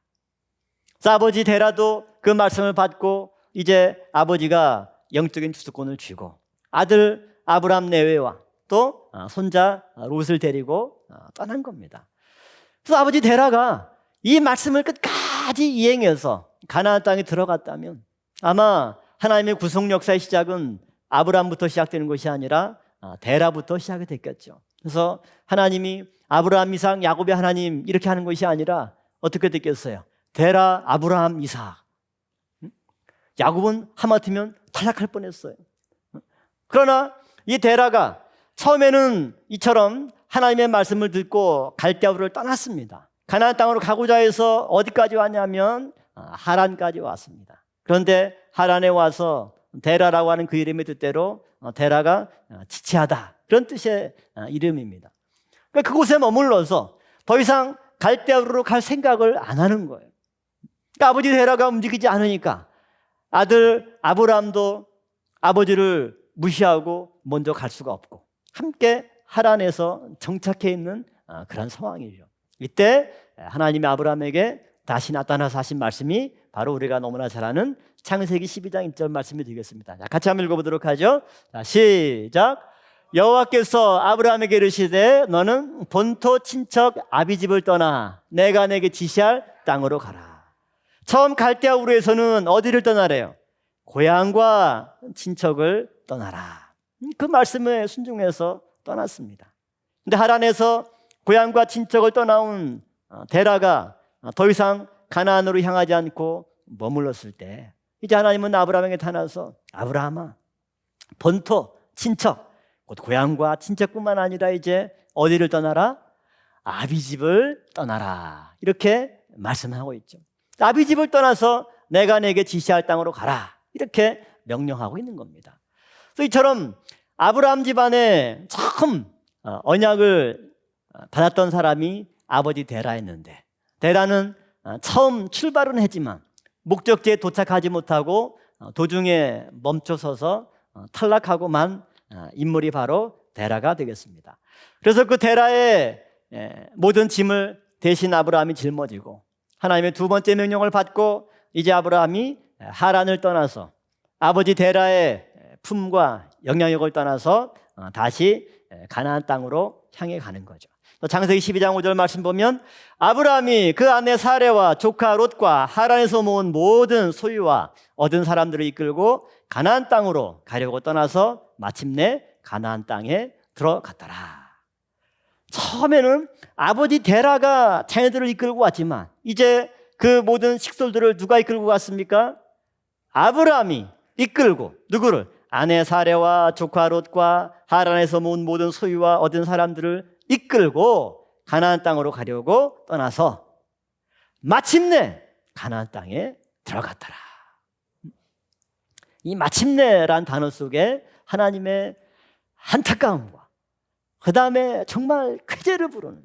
그래서 아버지 데라도 그 말씀을 받고 이제 아버지가 영적인 주도권을 쥐고 아들 아브라함 내외와 또 손자 롯을 데리고 떠난 겁니다. 그래서 아버지 데라가 이 말씀을 끝까지 이행해서 가나안 땅에 들어갔다면 아마 하나님의 구속 역사의 시작은 아브라함부터 시작되는 것이 아니라 데라부터 시작이 됐겠죠. 그래서 하나님이 아브라함, 이삭, 야곱의 하나님 이렇게 하는 것이 아니라 어떻게 됐겠어요? 데라, 아브라함, 이삭. 야곱은 하마터면 탈락할 뻔했어요. 그러나 이 데라가 처음에는 이처럼 하나님의 말씀을 듣고 갈대아 우르를 떠났습니다. 가나안 땅으로 가고자 해서 어디까지 왔냐면 하란까지 왔습니다. 그런데 하란에 와서 데라라고 하는 그 이름의 뜻대로 데라가 지체하다 그런 뜻의 이름입니다. 그러니까 그곳에 머물러서 더 이상 갈대아 우르로 갈 생각을 안 하는 거예요. 그러니까 아버지 데라가 움직이지 않으니까 아들 아브라함도 아버지를 무시하고 먼저 갈 수가 없고 함께 하란에서 정착해 있는 그런 상황이죠. 이때 하나님이 아브라함에게 다시 나타나서 하신 말씀이 바로 우리가 너무나 잘 아는 창세기 12장 1절 말씀이 되겠습니다. 자, 같이 한번 읽어보도록 하죠. 자, 시작. 여호와께서 아브라함에게 이르시되 너는 본토 친척 아비집을 떠나 내가 내게 지시할 땅으로 가라. 처음 갈대아 우르에서는 어디를 떠나래요? 고향과 친척을 떠나라. 그 말씀에 순종해서 떠났습니다. 근데 하란에서 고향과 친척을 떠나온 데라가 더 이상 가나안으로 향하지 않고 머물렀을 때 이제 하나님은 아브라함에게 나타나서 아브라함아 본토 친척 곧 고향과 친척뿐만 아니라 이제 어디를 떠나라? 아비집을 떠나라 이렇게 말씀하고 있죠. 아비집을 떠나서 내가 내게 지시할 땅으로 가라 이렇게 명령하고 있는 겁니다. 그래서 이처럼 아브라함 집안에 처음 언약을 받았던 사람이 아버지 데라였는데 데라는 처음 출발은 했지만 목적지에 도착하지 못하고 도중에 멈춰서서 탈락하고만 인물이 바로 데라가 되겠습니다. 그래서 그 데라의 모든 짐을 대신 아브라함이 짊어지고 하나님의 두 번째 명령을 받고 이제 아브라함이 하란을 떠나서 아버지 데라의 품과 영향력을 떠나서 다시 가나안 땅으로 향해 가는 거죠. 창세기 12장 5절 말씀 보면 아브라함이 그 아내 사레와 조카 롯과 하란에서 모은 모든 소유와 얻은 사람들을 이끌고 가나안 땅으로 가려고 떠나서 마침내 가나안 땅에 들어갔더라. 처음에는 아버지 데라가 자녀들을 이끌고 왔지만 이제 그 모든 식솔들을 누가 이끌고 갔습니까? 아브라함이 이끌고 누구를? 아내 사레와 조카 롯과 하란에서 모은 모든 소유와 얻은 사람들을 이끌고 가나안 땅으로 가려고 떠나서 마침내 가나안 땅에 들어갔더라. 이 마침내란 단어 속에 하나님의 안타까움과 그 다음에 정말 쾌재를 부르는,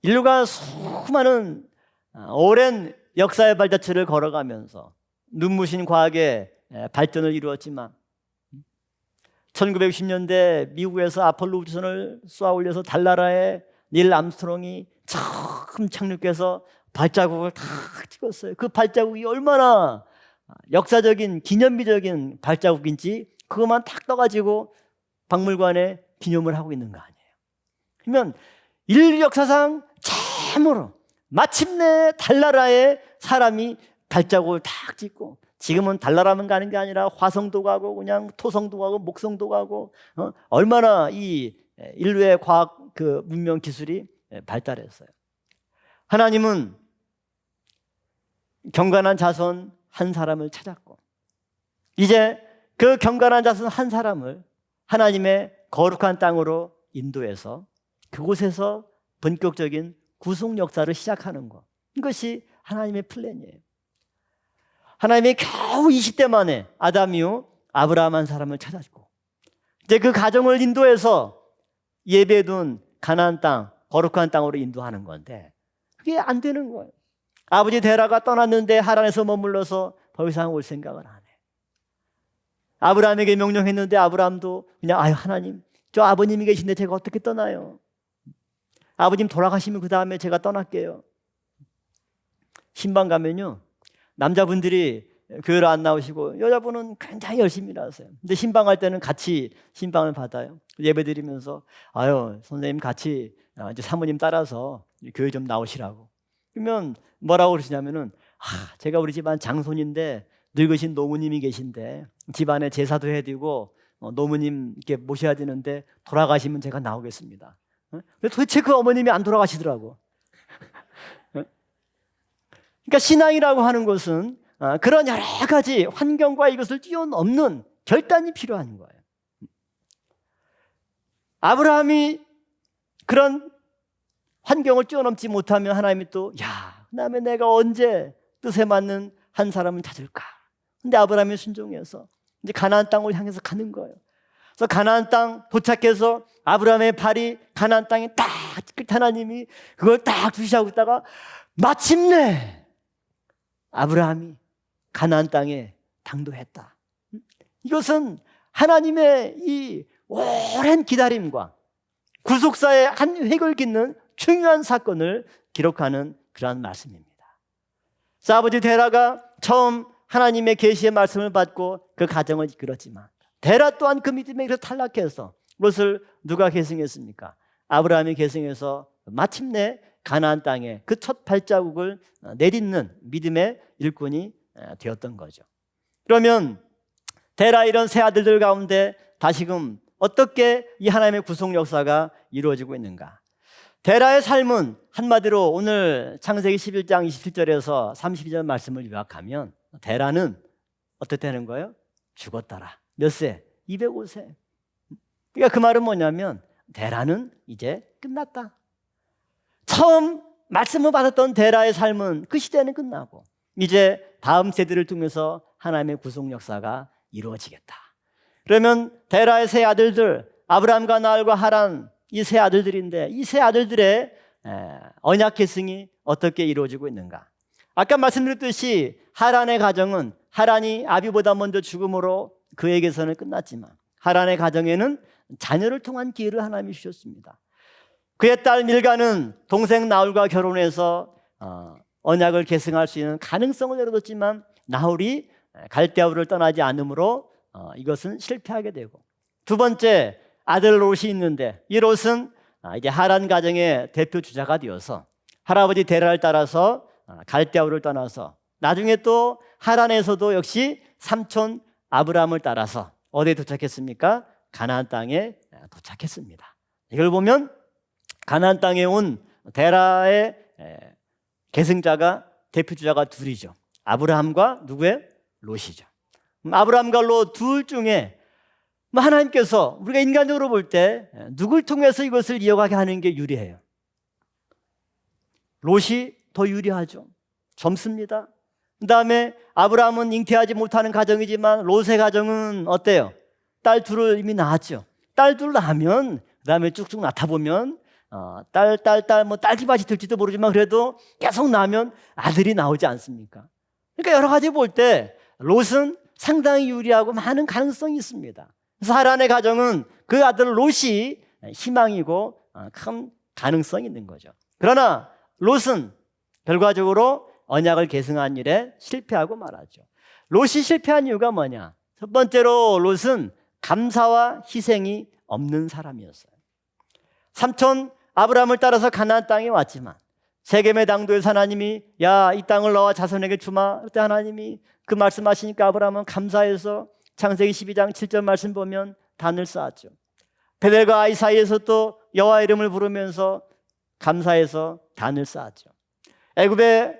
인류가 수많은 오랜 역사의 발자취를 걸어가면서 눈부신 과학의 발전을 이루었지만 1960년대 미국에서 아폴로 우주선을 쏘아 올려서 달나라에 닐 암스트롱이 처음 착륙해서 발자국을 탁 찍었어요. 그 발자국이 얼마나 역사적인 기념비적인 발자국인지 그것만 탁 떠가지고 박물관에 기념을 하고 있는 거 아니에요. 그러면 인류 역사상 처음으로 마침내 달나라에 사람이 발자국을 탁 찍고, 지금은 달나라만 가는 게 아니라 화성도 가고 그냥 토성도 가고 목성도 가고, 얼마나 이 인류의 과학 그 문명 기술이 발달했어요. 하나님은 경건한 자손 한 사람을 찾았고, 이제 그 경건한 자손 한 사람을 하나님의 거룩한 땅으로 인도해서 그곳에서 본격적인 구속 역사를 시작하는 것, 이것이 하나님의 플랜이에요. 하나님이 겨우 20대 만에 아담 이후 아브라함 한 사람을 찾았고, 이제 그 가정을 인도해서 예배둔 가나안 땅, 거룩한 땅으로 인도하는 건데 그게 안 되는 거예요. 아버지 데라가 떠났는데 하란에서 머물러서 더 이상 올 생각을 안 해. 아브라함에게 명령했는데 아브라함도 그냥 아유 하나님, 저 아버님이 계신데 제가 어떻게 떠나요? 아버님 돌아가시면 그 다음에 제가 떠날게요. 신방 가면요, 남자분들이 교회로 안 나오시고 여자분은 굉장히 열심히 일하세요. 근데 신방할 때는 같이 신방을 받아요. 예배 드리면서 아유 선생님 같이 이제 사모님 따라서 교회 좀 나오시라고. 그러면 뭐라고 그러시냐면은 제가 우리 집안 장손인데 늙으신 노무님이 계신데 집안에 제사도 해드리고 노무님 이렇게 모셔야 되는데 돌아가시면 제가 나오겠습니다. 근데 도대체 그 어머님이 안 돌아가시더라고. 그러니까 신앙이라고 하는 것은 그런 여러 가지 환경과 이것을 뛰어넘는 결단이 필요한 거예요. 아브라함이 그런 환경을 뛰어넘지 못하면 하나님이 또 그다음에 내가 언제 뜻에 맞는 한 사람을 찾을까? 근데 아브라함이 순종해서 이제 가나안 땅을 향해서 가는 거예요. 그래서 가나안 땅 도착해서 아브라함의 발이 가나안 땅에 딱 하나님이 그걸 딱 주시하고 있다가 마침내 아브라함이 가나안 땅에 당도했다. 이것은 하나님의 이 오랜 기다림과 구속사의 한 획을 깃는 중요한 사건을 기록하는 그러한 말씀입니다. 그래서 아버지 데라가 처음 하나님의 계시의 말씀을 받고 그 가정을 이끌었지만 데라 또한 그 믿음에 탈락해서 그것을 누가 계승했습니까? 아브라함이 계승해서 마침내 가나안 땅에 그 첫 발자국을 내딛는 믿음의 일꾼이 되었던 거죠. 그러면 데라 이런 세 아들들 가운데 다시금 어떻게 이 하나님의 구속 역사가 이루어지고 있는가? 데라의 삶은 한마디로 오늘 창세기 11장 27절에서 32절 말씀을 요약하면 데라는 어떻게 되는 거예요? 죽었더라. 몇 세? 205세. 그러니까 그 말은 뭐냐면 데라는 이제 끝났다. 처음 말씀을 받았던 데라의 삶은 그 시대는 끝나고 이제 다음 세대를 통해서 하나님의 구속 역사가 이루어지겠다. 그러면 데라의 세 아들들 아브라함과 나홀과 하란, 이 세 아들들인데 이 세 아들들의 언약 계승이 어떻게 이루어지고 있는가? 아까 말씀드렸듯이 하란의 가정은 하란이 아비보다 먼저 죽음으로 그에게서는 끝났지만 하란의 가정에는 자녀를 통한 기회를 하나님이 주셨습니다. 그의 딸 밀가는 동생 나홀과 결혼해서 언약을 계승할 수 있는 가능성을 열어뒀지만 나홀이 갈대아우를 떠나지 않으므로 이것은 실패하게 되고, 두 번째 아들 롯이 있는데 이 롯은 이제 하란 가정의 대표 주자가 되어서 할아버지 데라를 따라서 갈대아우를 떠나서 나중에 또 하란에서도 역시 삼촌 아브라함을 따라서 어디에 도착했습니까? 가나안 땅에 도착했습니다. 이걸 보면 가나안 땅에 온 데라의 계승자가 대표 주자가 둘이죠. 아브라함과 누구의? 롯이죠. 아브라함과 롯 둘 중에 하나님께서 우리가 인간적으로 볼 때 누굴 통해서 이것을 이어가게 하는 게 유리해요? 롯이 더 유리하죠. 젊습니다. 그다음에 아브라함은 잉태하지 못하는 가정이지만 롯의 가정은 어때요? 딸 둘을 이미 낳았죠. 딸 둘 낳으면 그다음에 쭉쭉 낳다 보면 딸 뭐 딸기밭이 될지도 모르지만 그래도 계속 낳으면 아들이 나오지 않습니까? 그러니까 여러 가지 볼 때 롯은 상당히 유리하고 많은 가능성이 있습니다. 그래서 하란의 가정은 그 아들 롯이 희망이고 큰 가능성이 있는 거죠. 그러나 롯은 결과적으로 언약을 계승한 일에 실패하고 말하죠. 롯이 실패한 이유가 뭐냐? 첫 번째로 롯은 감사와 희생이 없는 사람이었어요. 삼촌 아브라함을 따라서 가나안 땅에 왔지만 세겜의 당도에서 하나님이 야, 이 땅을 너와 자손에게 주마. 그때 하나님이 그 말씀하시니까 아브라함은 감사해서 창세기 12장 7절 말씀 보면 단을 쌓았죠. 베델과 아이 사이에서 또 여호와 이름을 부르면서 감사해서 단을 쌓았죠. 애굽에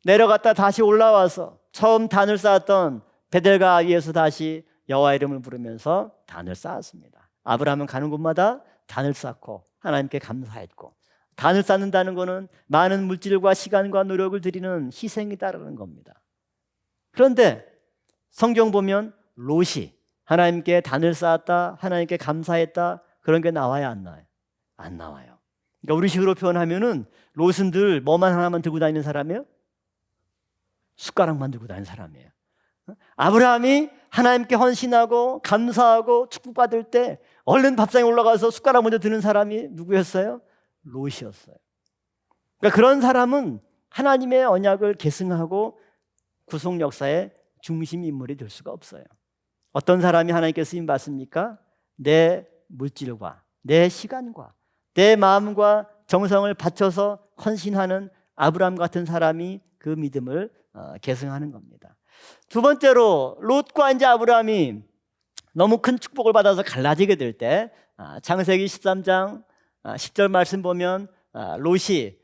내려갔다 다시 올라와서 처음 단을 쌓았던 베델과 아이에서 다시 여호와 이름을 부르면서 단을 쌓았습니다. 아브라함은 가는 곳마다 단을 쌓고 하나님께 감사했고, 단을 쌓는다는 것은 많은 물질과 시간과 노력을 들이는 희생이 따르는 겁니다. 그런데 성경 보면 롯이 하나님께 단을 쌓았다, 하나님께 감사했다, 그런 게 나와야 안 나와요? 안 나와요. 그러니까 우리 식으로 표현하면은 롯은 늘 뭐만 하나만 들고 다니는 사람이에요? 숟가락만 들고 다니는 사람이에요. 아브라함이 하나님께 헌신하고 감사하고 축복받을 때 얼른 밥상에 올라가서 숟가락 먼저 드는 사람이 누구였어요? 롯이었어요. 그러니까 그런 사람은 하나님의 언약을 계승하고 구속 역사의 중심 인물이 될 수가 없어요. 어떤 사람이 하나님께 쓰임 받습니까? 내 물질과 내 시간과 내 마음과 정성을 바쳐서 헌신하는 아브라함 같은 사람이 그 믿음을 계승하는 겁니다. 두 번째로 롯과 이제 아브라함이 너무 큰 축복을 받아서 갈라지게 될 때 창세기 13장 10절 말씀 보면 롯이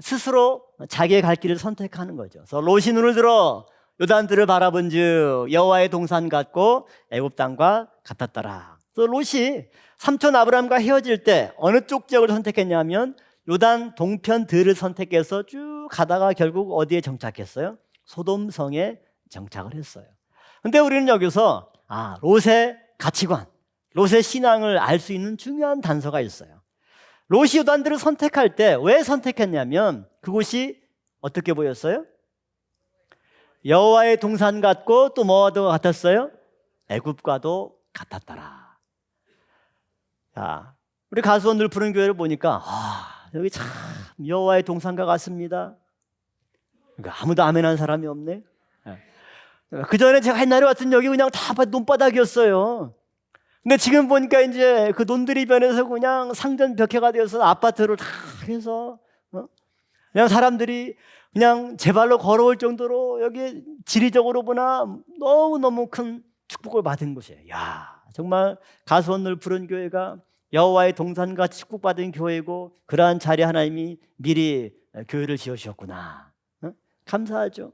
스스로 자기의 갈 길을 선택하는 거죠. 그래서 롯이 눈을 들어 요단들을 바라본즉 여호와의 동산 같고 애굽 땅과 같았더라. 그래서 롯이 삼촌 아브라함과 헤어질 때 어느 쪽 지역을 선택했냐면 요단 동편 들을 선택해서 쭉 가다가 결국 어디에 정착했어요? 소돔성에 정착을 했어요. 근데 우리는 여기서 롯의 가치관, 롯의 신앙을 알 수 있는 중요한 단서가 있어요. 롯이 요단들을 선택할 때 왜 선택했냐면 그곳이 어떻게 보였어요? 여호와의 동산 같고 또 뭐와도 같았어요? 애굽과도 같았더라. 자, 우리 가수원들 부른 교회를 보니까 여기 참 여호와의 동산과 같습니다. 그러니까 아무도 아멘한 사람이 없네. 그 전에 제가 옛날에 왔던 여기 그냥 다 논바닥이었어요. 근데 지금 보니까 이제 그 논들이 변해서 그냥 상전 벽해가 되어서 아파트를 다 해서 그냥 사람들이 그냥 제 발로 걸어올 정도로 여기 지리적으로 보나 너무너무 큰 축복을 받은 곳이에요. 야, 정말 가수원을 부른 교회가 여호와의 동산같이 축복받은 교회고 그러한 자리에 하나님이 미리 교회를 지어주셨구나. 감사하죠.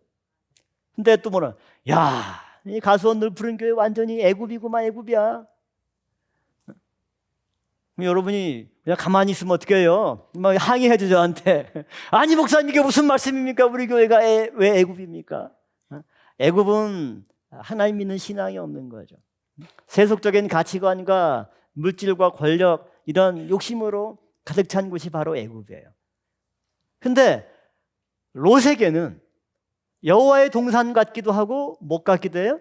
근데 또 뭐라? 야, 이 가수원을 부른 교회 완전히 애굽이구만, 애굽이야. 여러분이 그냥 가만히 있으면 어떻게 해요? 막 항의해줘 저한테. 아니 목사님 이게 무슨 말씀입니까? 우리 교회가 왜 애굽입니까? 애굽은 하나님 믿는 신앙이 없는 거죠. 세속적인 가치관과 물질과 권력 이런 욕심으로 가득 찬 곳이 바로 애굽이에요. 근데 롯에게는 여호와의 동산 같기도 하고 못 같기도 해요?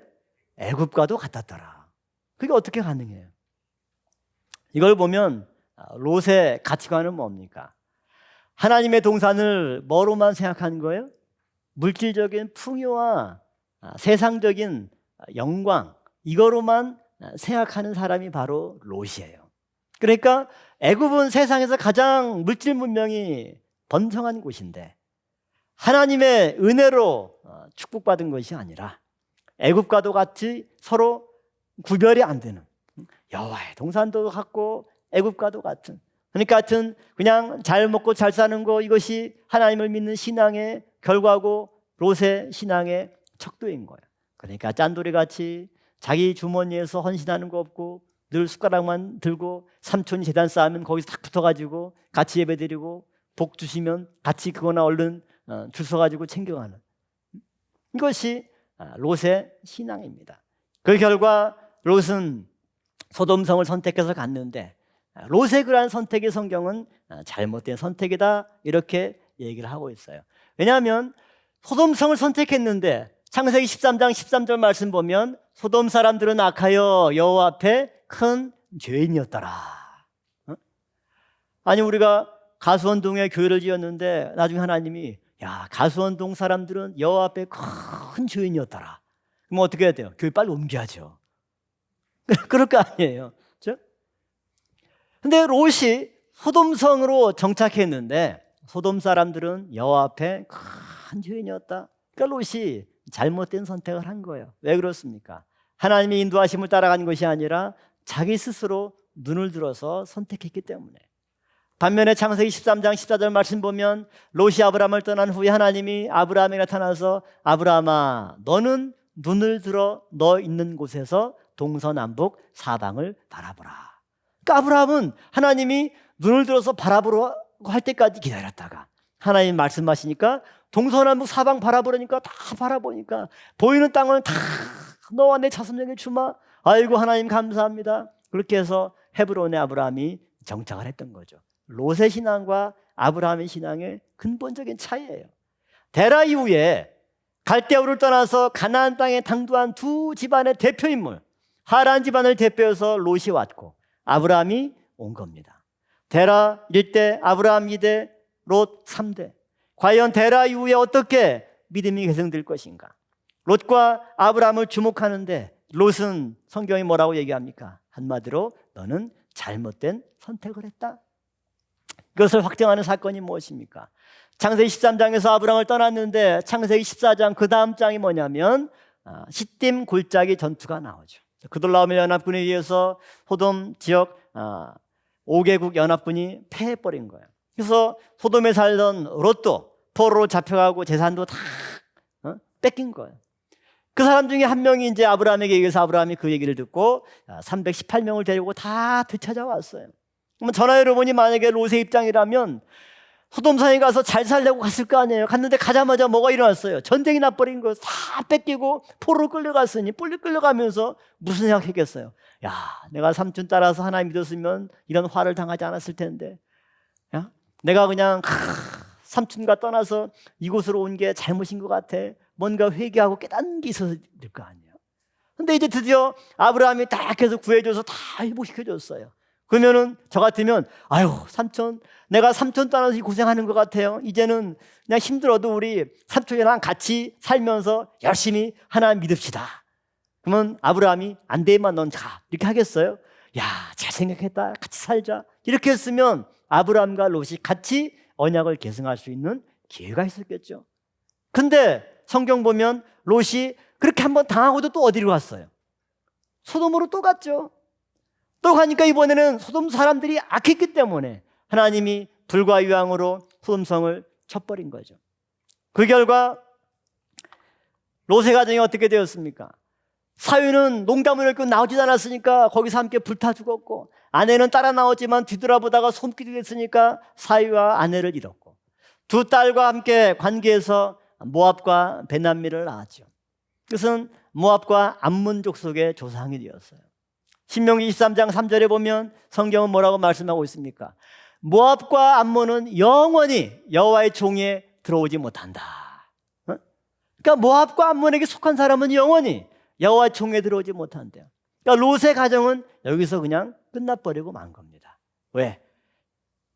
애굽과도 같았더라. 그게 어떻게 가능해요? 이걸 보면 롯의 가치관은 뭡니까? 하나님의 동산을 뭐로만 생각하는 거예요? 물질적인 풍요와 세상적인 영광 이거로만 생각하는 사람이 바로 롯이에요. 그러니까 애굽은 세상에서 가장 물질 문명이 번성한 곳인데 하나님의 은혜로 축복받은 것이 아니라 애굽과도 같이 서로 구별이 안 되는 여호와의 동산도 같고 애굽과도 같은 그러니까 하여튼 그냥 잘 먹고 잘 사는 거 이것이 하나님을 믿는 신앙의 결과고 롯의 신앙의 척도인 거예요. 그러니까 짠돌이같이 자기 주머니에서 헌신하는 거 없고 늘 숟가락만 들고 삼촌이 제단 쌓으면 거기서 탁 붙어가지고 같이 예배드리고 복 주시면 같이 그거나 얼른 줄 서가지고 챙겨가는 이것이 롯의 신앙입니다. 그 결과 롯은 소돔성을 선택해서 갔는데 롯의 그러한 선택의 성경은 잘못된 선택이다 이렇게 얘기를 하고 있어요. 왜냐하면 소돔성을 선택했는데 창세기 13장 13절 말씀 보면 소돔 사람들은 악하여 여호와 앞에 큰 죄인이었더라. 아니 우리가 가수원동에 교회를 지었는데 나중에 하나님이 야 가수원동 사람들은 여호와 앞에 큰 죄인이었더라. 그럼 어떻게 해야 돼요? 교회 빨리 옮겨야죠. 그럴 거 아니에요. 그렇죠? 근데 롯이 소돔성으로 정착했는데 소돔 사람들은 여호와 앞에 큰 죄인이었다. 그러니까 롯이 잘못된 선택을 한 거예요. 왜 그렇습니까? 하나님의 인도하심을 따라간 것이 아니라 자기 스스로 눈을 들어서 선택했기 때문에. 반면에 창세기 13장 14절 말씀 보면 롯이 아브라함을 떠난 후에 하나님이 아브라함에게 나타나서 아브라함아 너는 눈을 들어 너 있는 곳에서 동서남북 사방을 바라보라. 그러니까 아브라함은 하나님이 눈을 들어서 바라보라고 할 때까지 기다렸다가 하나님 말씀하시니까 동서남북 사방 바라보라니까 다 바라보니까 보이는 땅을 다 너와 내 자손에게 주마. 아이고 하나님 감사합니다. 그렇게 해서 헤브론에 아브라함이 정착을 했던 거죠. 롯의 신앙과 아브라함의 신앙의 근본적인 차이예요. 데라 이후에 갈대아우를 떠나서 가나안 땅에 당도한 두 집안의 대표인물 하란 집안을 대표해서 롯이 왔고 아브라함이 온 겁니다. 데라 1대, 아브라함 2대, 롯 3대. 과연 데라 이후에 어떻게 믿음이 계승될 것인가? 롯과 아브라함을 주목하는데 롯은 성경이 뭐라고 얘기합니까? 한마디로 너는 잘못된 선택을 했다. 그것을 확정하는 사건이 무엇입니까? 창세기 13장에서 아브라함을 떠났는데 창세기 14장 그 다음 장이 뭐냐면 시딤 골짜기 전투가 나오죠. 그돌라오멜 연합군에 의해서 소돔 지역 5개국 연합군이 패해버린 거예요. 그래서 소돔에 살던 롯도 포로로 잡혀가고 재산도 다 뺏긴 거예요. 그 사람 중에 한 명이 이제 아브라함에게 얘기해서 아브라함이 그 얘기를 듣고 318명을 데리고 다 되찾아왔어요. 그러면 전하 여러분이 만약에 롯의 입장이라면 소돔산에 가서 잘 살려고 갔을 거 아니에요. 갔는데 가자마자 뭐가 일어났어요? 전쟁이 나버린 거 다 뺏기고 포로로 끌려갔으니 끌려가면서 무슨 생각했겠어요? 야, 내가 삼촌 따라서 하나님 믿었으면 이런 화를 당하지 않았을 텐데. 야? 내가 그냥 삼촌과 떠나서 이곳으로 온 게 잘못인 것 같아. 뭔가 회개하고 깨닫는 게 있어야 될 거 아니에요. 근데 이제 드디어 아브라함이 딱 해서 구해줘서 다 회복시켜줬어요. 그러면은 저 같으면 아유 삼촌 내가 삼촌 떠나서 고생하는 것 같아요. 이제는 그냥 힘들어도 우리 삼촌이랑 같이 살면서 열심히 하나님 믿읍시다. 그러면 아브라함이 안 되면 넌 가 이렇게 하겠어요? 야, 잘 생각했다. 같이 살자. 이렇게 했으면 아브라함과 롯이 같이 언약을 계승할 수 있는 기회가 있었겠죠. 근데 성경 보면 롯이 그렇게 한번 당하고도 또 어디로 갔어요? 소돔으로 또 갔죠. 또 가니까 이번에는 소돔 사람들이 악했기 때문에 하나님이 불과 유황으로 소돔성을 쳐버린 거죠. 그 결과 롯의 가정이 어떻게 되었습니까? 사위는 농담을 읽고 나오지도 않았으니까 거기서 함께 불타 죽었고 아내는 따라 나왔지만 뒤돌아보다가 손길이 됐으니까 사위와 아내를 잃었고 두 딸과 함께 관계해서 모압과 베남미를 낳았죠. 그것은 모압과 암몬 족속의 조상이 되었어요. 신명기 23장 3절에 보면 성경은 뭐라고 말씀하고 있습니까? 모압과 암몬은 영원히 여호와의 종에 들어오지 못한다. 그러니까 모압과 암몬에게 속한 사람은 영원히 여호와의 종에 들어오지 못한대요. 그러니까 롯의 가정은 여기서 그냥 끝나버리고 만 겁니다. 왜?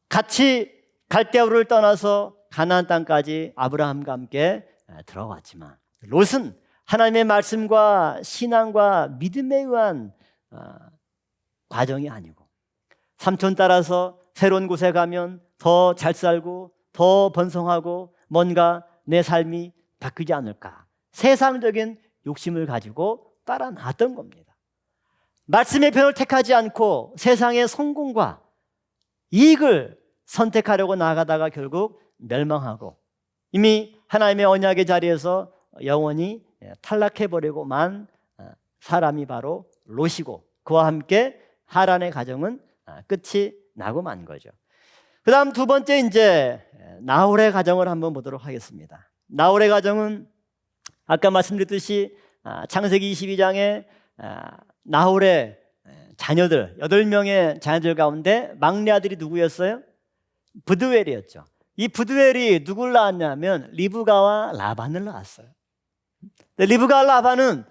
같이 갈대아우를 떠나서 가나안 땅까지 아브라함과 함께 들어갔지만 롯은 하나님의 말씀과 신앙과 믿음에 의한 과정이 아니고 삼촌 따라서 새로운 곳에 가면 더 잘 살고 더 번성하고 뭔가 내 삶이 바뀌지 않을까 세상적인 욕심을 가지고 따라 나왔던 겁니다. 말씀의 편을 택하지 않고 세상의 성공과 이익을 선택하려고 나아가다가 결국 멸망하고 이미 하나님의 언약의 자리에서 영원히 탈락해버리고 만 사람이 바로 롯이고 그와 함께 하란의 가정은 끝이 나고 만 거죠. 그 다음 두 번째 이제 나홀의 가정을 한번 보도록 하겠습니다. 나홀의 가정은 아까 말씀드렸듯이 창세기 22장에 나홀의 자녀들 8명의 자녀들 가운데 막내 아들이 누구였어요? 브드웰이었죠. 이 브드웰이 누굴 낳았냐면 리브가와 라반을 낳았어요. 리브가와 라반은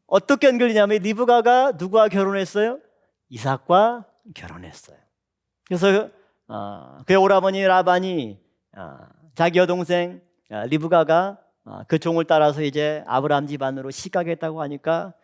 어떻게 연결이냐면 리브가가 누구와 결혼했어요? 이삭과 결혼했어요. 그래서 그의 오라버니 라반이 자기 여동생 리브가가 그 종을 따라서 이제 아브라함 집안으로 시가겠다고 하니까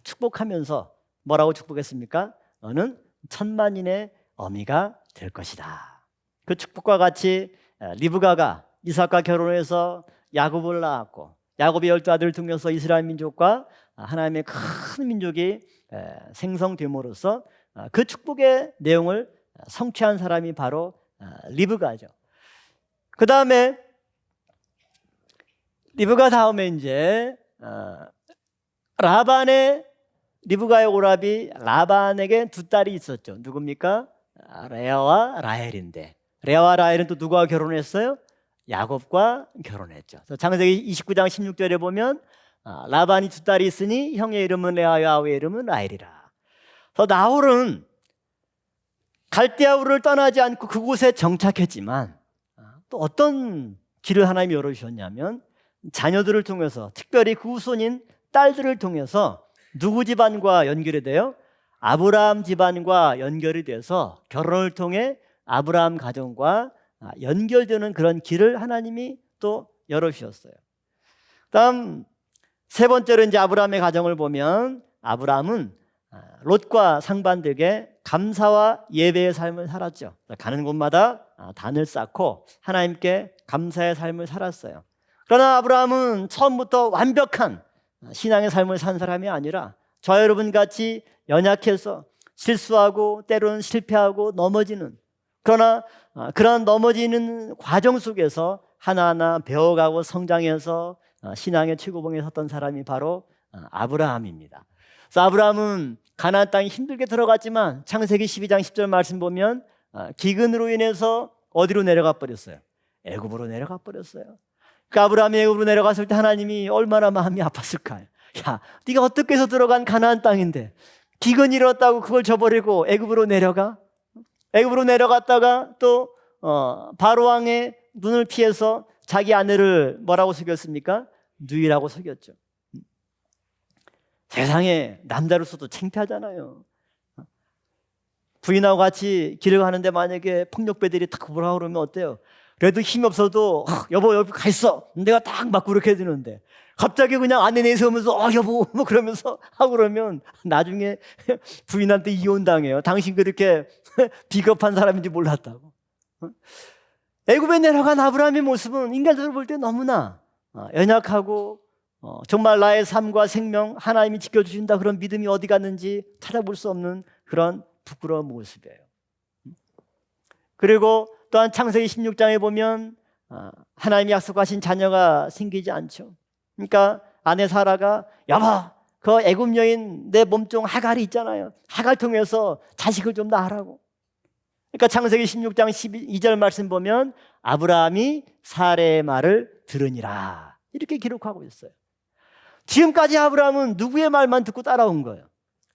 축복하면서 뭐라고 축복했습니까? 너는 천만인의 어미가 될 것이다. 그 축복과 같이 리브가가 이삭과 결혼해서 야곱을 낳았고 야곱의 12아들을 통해서 이스라엘 민족과 하나님의 큰 민족이 생성됨으로써 그 축복의 내용을 성취한 사람이 바로 리브가죠. 그 다음에 리브가 다음에 이제 리브가의 오라비 라반에게 두 딸이 있었죠. 누굽니까? 레아와 라헬인데 레아와 라헬은 또 누구와 결혼했어요? 야곱과 결혼했죠. 창세기 29장 16절에 보면 라반이 두 딸이 있으니 형의 이름은 레아요 아우의 이름은 라헬이라. 나홀은 갈대아 우르를 떠나지 않고 그곳에 정착했지만 또 어떤 길을 하나님이 열어주셨냐면 자녀들을 통해서 특별히 그 후손인 딸들을 통해서 누구 집안과 연결이 돼요? 아브라함 집안과 연결이 돼서 결혼을 통해 아브라함 가정과 연결되는 그런 길을 하나님이 또 열어주셨어요. 다음 세 번째로 이제 아브라함의 가정을 보면 아브라함은 롯과 상반되게 감사와 예배의 삶을 살았죠. 가는 곳마다 단을 쌓고 하나님께 감사의 삶을 살았어요. 그러나 아브라함은 처음부터 완벽한 신앙의 삶을 산 사람이 아니라 저 여러분 같이 연약해서 실수하고 때로는 실패하고 넘어지는, 그러나 그런 넘어지는 과정 속에서 하나하나 배워가고 성장해서 신앙의 최고봉에 섰던 사람이 바로 아브라함입니다. 그래서 아브라함은 가나안 땅에 힘들게 들어갔지만 창세기 12장 10절 말씀 보면 기근으로 인해서 어디로 내려가 버렸어요? 애굽으로 내려가 버렸어요. 그 아브라함이 애굽으로 내려갔을 때 하나님이 얼마나 마음이 아팠을까요? 야, 네가 어떻게 해서 들어간 가나안 땅인데 기근이 일었다고 그걸 저버리고 애굽으로 내려가? 애굽으로 내려갔다가 또 바로 왕의 눈을 피해서 자기 아내를 뭐라고 속였습니까? 누이라고 속였죠. 세상에 남자로서도 창피하잖아요. 부인하고 같이 길을 가는데 만약에 폭력배들이 딱 뭐라 그러면 어때요? 그래도 힘이 없어도 여보 여기 가 있어 내가 딱 맞고 그렇게 해주는데 갑자기 그냥 아내 내세우면서 여보 뭐 그러면서 하고 그러면 나중에 부인한테 이혼당해요. 당신 그렇게 비겁한 사람인지 몰랐다고. 애굽에 내려간 아브라함의 모습은 인간적으로 볼 때 너무나 연약하고 정말 나의 삶과 생명 하나님이 지켜주신다 그런 믿음이 어디 갔는지 찾아볼 수 없는 그런 부끄러운 모습이에요. 그리고 또한 창세기 16장에 보면 하나님이 약속하신 자녀가 생기지 않죠. 그러니까 아내 사라가 여보 그 애굽 여인 내 몸종 하갈이 있잖아요. 하갈 통해서 자식을 좀 낳으라고. 그러니까 창세기 16장 12절 말씀 보면 아브라함이 사레의 말을 들으니라 이렇게 기록하고 있어요. 지금까지 아브라함은 누구의 말만 듣고 따라온 거예요?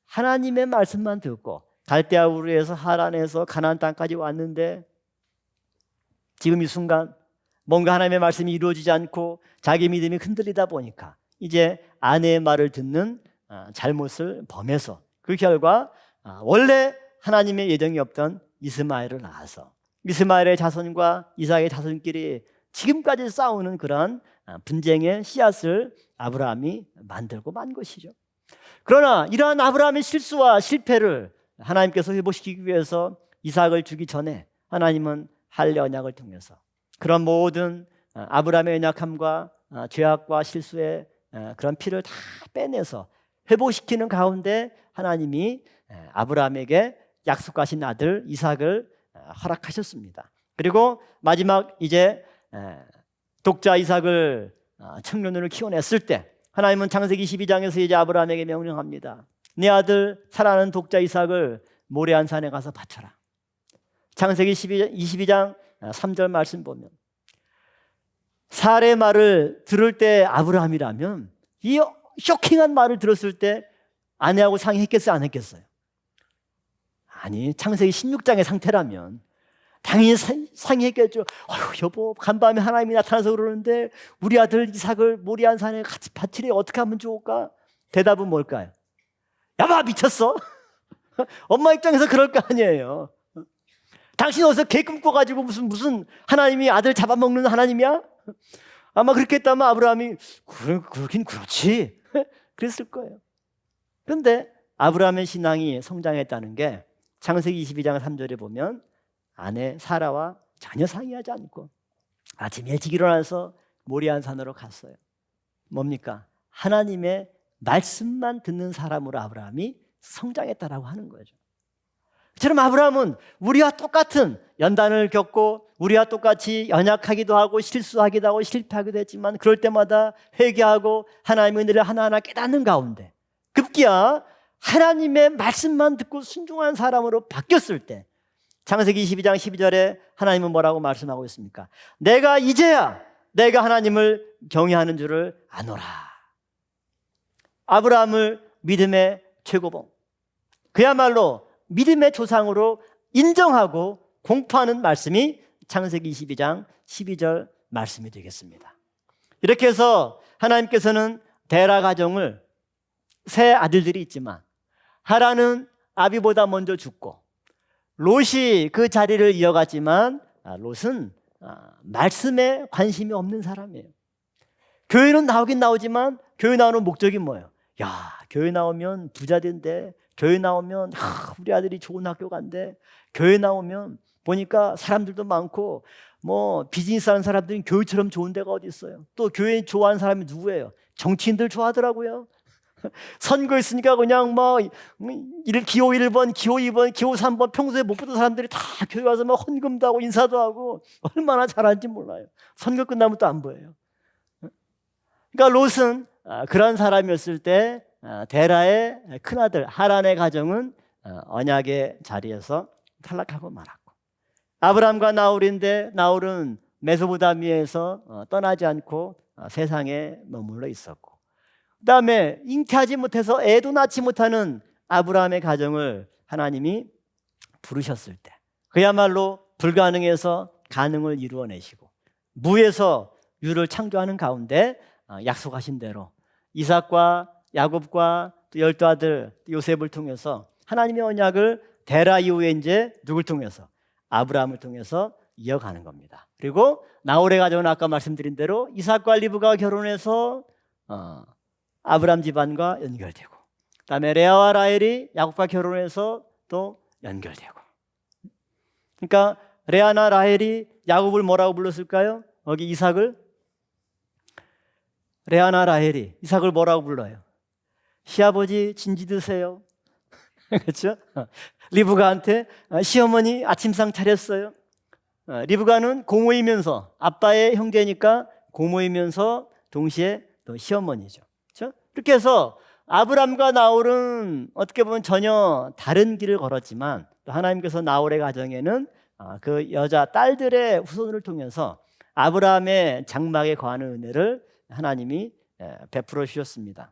하나님의 말씀만 듣고 갈대아 우르에서 하란에서 가나안 땅까지 왔는데 지금 이 순간 뭔가 하나님의 말씀이 이루어지지 않고 자기 믿음이 흔들리다 보니까 이제 아내의 말을 듣는 잘못을 범해서 그 결과 원래 하나님의 예정이 없던 이스마엘을 낳아서 이스마엘의 자손과 이삭의 자손끼리 지금까지 싸우는 그런 분쟁의 씨앗을 아브라함이 만들고 만 것이죠. 그러나 이러한 아브라함의 실수와 실패를 하나님께서 회복시키기 위해서 이삭을 주기 전에 하나님은 할례 언약을 통해서 그런 모든 아브라함의 연약함과 죄악과 실수의 그런 피를 다 빼내서 회복시키는 가운데 하나님이 아브라함에게 약속하신 아들 이삭을 허락하셨습니다. 그리고 마지막 이제 독자 이삭을 청년으로 키워냈을 때 하나님은 창세기 12장에서 이제 아브라함에게 명령합니다. 네 아들 사랑하는 독자 이삭을 모레한 산에 가서 바쳐라. 창세기 22장 3절 말씀 보면 사례 말을 들을 때 아브라함이라면 이 쇼킹한 말을 들었을 때 아내하고 상의했겠어요, 안 했겠어요? 아니, 창세기 16장의 상태라면 당연히 상의했겠죠. 여보, 간밤에 하나님이 나타나서 그러는데 우리 아들 이삭을 모리안 산에 같이 바치래, 어떻게 하면 좋을까? 대답은 뭘까요? 야마, 미쳤어? 엄마 입장에서 그럴 거 아니에요. 당신 어디서 개 꿈꿔가지고 무슨 하나님이 아들 잡아먹는 하나님이야? 아마 그렇게 했다면 아브라함이 그렇긴 그렇지 그랬을 거예요. 그런데 아브라함의 신앙이 성장했다는 게 창세기 22장 3절에 보면 아내 사라와 전혀 상의하지 않고 아침 일찍 일어나서 모리안 산으로 갔어요. 뭡니까? 하나님의 말씀만 듣는 사람으로 아브라함이 성장했다라고 하는 거죠. 그처럼 아브라함은 우리와 똑같은 연단을 겪고 우리와 똑같이 연약하기도 하고 실수하기도 하고 실패하기도 했지만 그럴 때마다 회개하고 하나님의 은혜를 하나하나 깨닫는 가운데 급기야 하나님의 말씀만 듣고 순종한 사람으로 바뀌었을 때 창세기 22장 12절에 하나님은 뭐라고 말씀하고 있습니까? 내가 이제야 내가 하나님을 경외하는 줄을 아노라. 아브라함을 믿음의 최고봉, 그야말로 믿음의 조상으로 인정하고 공포하는 말씀이 창세기 22장 12절 말씀이 되겠습니다. 이렇게 해서 하나님께서는 데라 가정을 세 아들들이 있지만 하란은 아비보다 먼저 죽고 롯이 그 자리를 이어갔지만 롯은 말씀에 관심이 없는 사람이에요. 교회는 나오긴 나오지만 교회 나오는 목적이 뭐예요? 야, 교회 나오면 부자 된대. 교회 나오면 우리 아들이 좋은 학교 간대. 교회 나오면 보니까 사람들도 많고 뭐 비즈니스 하는 사람들은 교회처럼 좋은 데가 어디 있어요. 또 교회 좋아하는 사람이 누구예요? 정치인들 좋아하더라고요. 선거했으니까 그냥 뭐 기호 1번, 기호 2번, 기호 3번 평소에 못 보던 사람들이 다 교회 와서 막 헌금도 하고 인사도 하고 얼마나 잘하는지 몰라요. 선거 끝나면 또 안 보여요. 그러니까 롯은 그런 사람이었을 때 데라의 큰아들 하란의 가정은 언약의 자리에서 탈락하고 말았고, 아브람과 나홀인데 나홀은 메소포타미아에서 떠나지 않고 세상에 머물러 있었고, 그 다음에 잉태하지 못해서 애도 낳지 못하는 아브라함의 가정을 하나님이 부르셨을 때 그야말로 불가능해서 가능을 이루어내시고 무에서 유를 창조하는 가운데 약속하신 대로 이삭과 야곱과 또 12아들 요셉을 통해서 하나님의 언약을 데라 이후에 이제 누굴 통해서? 아브라함을 통해서 이어가는 겁니다. 그리고 나홀의 가정은 아까 말씀드린 대로 이삭과 리브가가 결혼해서 아브라함 집안과 연결되고, 그다음에 레아와 라헬이 야곱과 결혼해서 또 연결되고. 그러니까 레아나 라헬이 야곱을 뭐라고 불렀을까요? 여기 이삭을, 레아나 라헬이 이삭을 뭐라고 불러요? 시아버지 진지 드세요. 그렇죠? 리브가한테 시어머니 아침상 차렸어요. 리브가는 고모이면서 아빠의 형제니까 고모이면서 동시에 또 시어머니죠. 그렇죠? 이렇게 해서 아브람과 나홀은 어떻게 보면 전혀 다른 길을 걸었지만 또 하나님께서 나홀의 가정에는 그 여자 딸들의 후손을 통해서 아브라함의 장막에 거하는 은혜를 하나님이 베풀어 주셨습니다.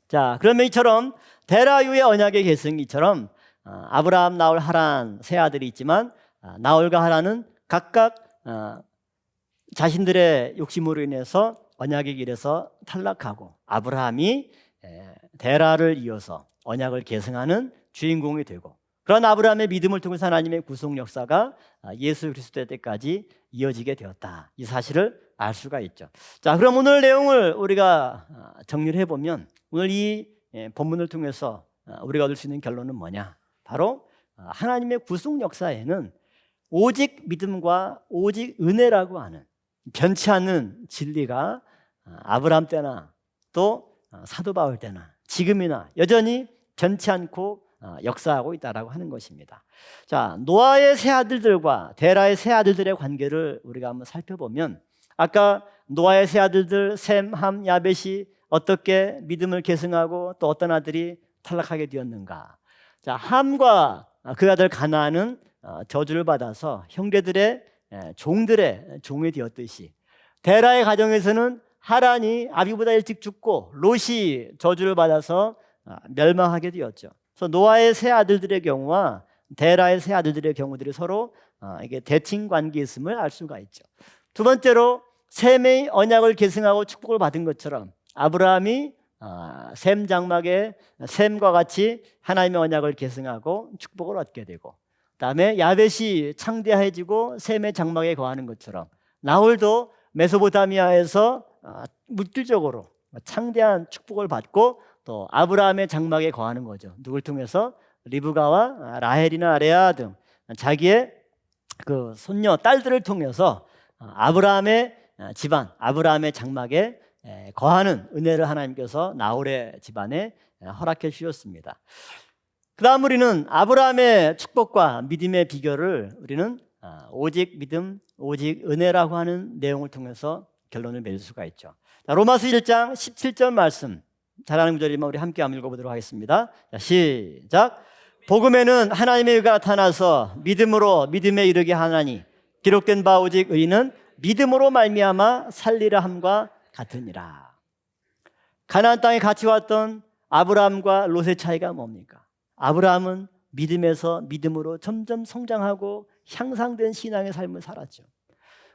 자, 그러면 이처럼 데라 이후의 언약의 계승이처럼 아브라함, 나홀, 하란 세 아들이 있지만 나홀과 하란은 각각 자신들의 욕심으로 인해서 언약의 길에서 탈락하고 아브라함이 데라를 이어서 언약을 계승하는 주인공이 되고, 그런 아브라함의 믿음을 통해서 하나님의 구속 역사가 예수 그리스도의 때까지 이어지게 되었다. 이 사실을 알 수가 있죠. 자, 그럼 오늘 내용을 우리가 정리를 해보면 오늘 이 본문을 통해서 우리가 얻을 수 있는 결론은 뭐냐? 바로 하나님의 구속 역사에는 오직 믿음과 오직 은혜라고 하는 변치 않는 진리가 아브라함 때나 또 사도 바울 때나 지금이나 여전히 변치 않고 역사하고 있다라고 하는 것입니다. 자, 노아의 세 아들들과 데라의 세 아들들의 관계를 우리가 한번 살펴보면, 아까 노아의 세 아들들 셈, 함, 야벳이 어떻게 믿음을 계승하고 또 어떤 아들이 탈락하게 되었는가? 자, 함과 그 아들 가나안은 저주를 받아서 형제들의 종들의 종이 되었듯이 데라의 가정에서는 하란이 아비보다 일찍 죽고 롯이 저주를 받아서 멸망하게 되었죠. 그래서 노아의 세 아들들의 경우와 데라의 세 아들들의 경우들이 서로 이게 대칭 관계에 있음을 알 수가 있죠. 두 번째로 셈의 언약을 계승하고 축복을 받은 것처럼 아브라함이 셈 장막에 셈과 같이 하나님의 언약을 계승하고 축복을 얻게 되고, 그다음에 야벳이 창대해지고 셈의 장막에 거하는 것처럼 나홀도 메소포타미아에서 물질적으로 창대한 축복을 받고 또 아브라함의 장막에 거하는 거죠. 누굴 통해서? 리브가와 라헬이나 레아 등 자기의 그 손녀 딸들을 통해서 아브라함의 집안, 아브라함의 장막에 거하는 은혜를 하나님께서 나홀의 집안에 허락해 주셨습니다. 그 다음 우리는 아브라함의 축복과 믿음의 비결을 우리는 오직 믿음, 오직 은혜라고 하는 내용을 통해서 결론을 맺을 수가 있죠. 로마서 1장 17절 말씀 잘 아는 구절이지만 우리 함께 한번 읽어보도록 하겠습니다. 자, 시작. 복음에는 하나님의 의가 나타나서 믿음으로 믿음에 이르게 하나니 기록된 바 오직 의인은 믿음으로 말미암아 살리라 함과 같으니라. 가나안 땅에 같이 왔던 아브라함과 롯의 차이가 뭡니까? 아브라함은 믿음에서 믿음으로 점점 성장하고 향상된 신앙의 삶을 살았죠.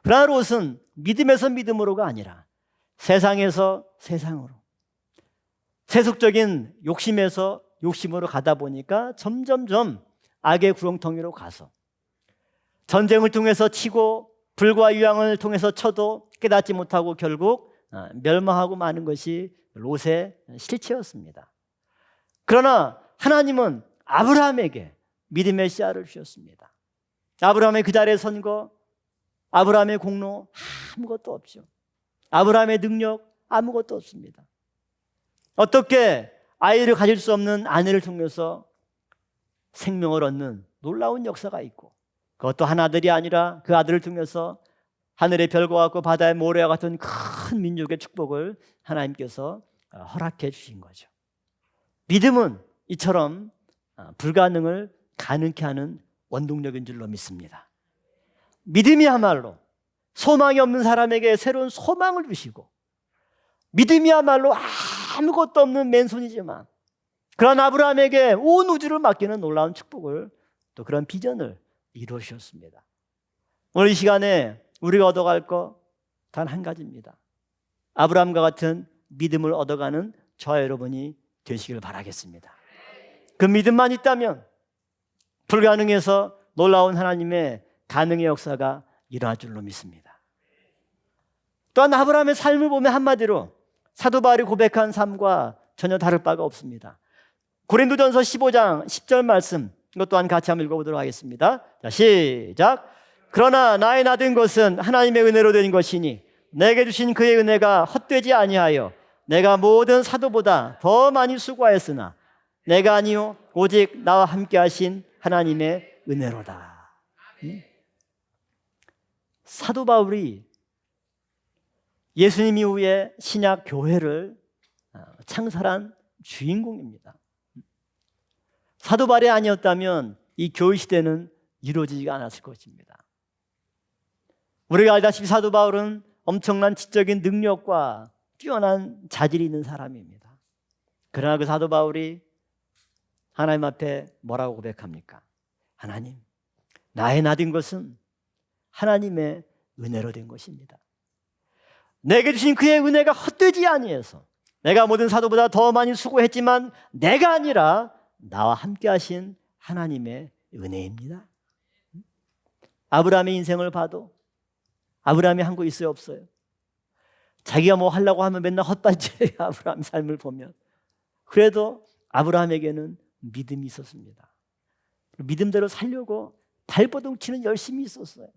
그러나 롯은 믿음에서 믿음으로가 아니라 세상에서 세상으로, 세속적인 욕심에서 욕심으로 가다 보니까 점점점 악의 구렁텅이로 가서 전쟁을 통해서 치고 불과 유황을 통해서 쳐도 깨닫지 못하고 결국 멸망하고 마는 것이 롯의 실체였습니다. 그러나 하나님은 아브라함에게 믿음의 씨앗을 주셨습니다. 아브라함의 그 자리에 선 거, 아브라함의 공로 아무것도 없죠. 아브라함의 능력 아무것도 없습니다. 어떻게 아이를 가질 수 없는 아내를 통해서 생명을 얻는 놀라운 역사가 있고, 그것도 한 아들이 아니라 그 아들을 통해서 하늘의 별과 같고 바다의 모래와 같은 큰 민족의 축복을 하나님께서 허락해 주신 거죠. 믿음은 이처럼 불가능을 가능케 하는 원동력인 줄로 믿습니다. 믿음이야말로 소망이 없는 사람에게 새로운 소망을 주시고, 믿음이야말로 아무것도 없는 맨손이지만 그런 아브라함에게 온 우주를 맡기는 놀라운 축복을, 또 그런 비전을 이루어 주셨습니다. 오늘 이 시간에 우리가 얻어갈 거 단 한 가지입니다. 아브라함과 같은 믿음을 얻어가는 저와 여러분이 되시길 바라겠습니다. 그 믿음만 있다면 불가능해서 놀라운 하나님의 가능의 역사가 일어날 줄로 믿습니다. 또한 아브라함의 삶을 보면 한마디로 사도 바울이 고백한 삶과 전혀 다를 바가 없습니다. 고린도전서 15장 10절 말씀, 이것 또한 같이 한번 읽어보도록 하겠습니다. 자, 시작. 그러나 나의 나된 것은 하나님의 은혜로 된 것이니 내게 주신 그의 은혜가 헛되지 아니하여 내가 모든 사도보다 더 많이 수고하였으나 내가 아니요 오직 나와 함께 하신 하나님의 은혜로다. 사도 바울이 예수님 이후에 신약 교회를 창설한 주인공입니다. 사도 바울이 아니었다면 이 교회 시대는 이루어지지가 않았을 것입니다. 우리가 알다시피 사도 바울은 엄청난 지적인 능력과 뛰어난 자질이 있는 사람입니다. 그러나 그 사도 바울이 하나님 앞에 뭐라고 고백합니까? 하나님, 나의 나된 것은 하나님의 은혜로 된 것입니다. 내게 주신 그의 은혜가 헛되지 아니해서 내가 모든 사도보다 더 많이 수고했지만 내가 아니라 나와 함께 하신 하나님의 은혜입니다. 아브라함의 인생을 봐도 아브라함이 한 거 있어요, 없어요? 자기가 뭐 하려고 하면 맨날 헛발질해요. 아브라함 삶을 보면. 그래도 아브라함에게는 믿음이 있었습니다. 믿음대로 살려고 발버둥치는 열심이 있었어요.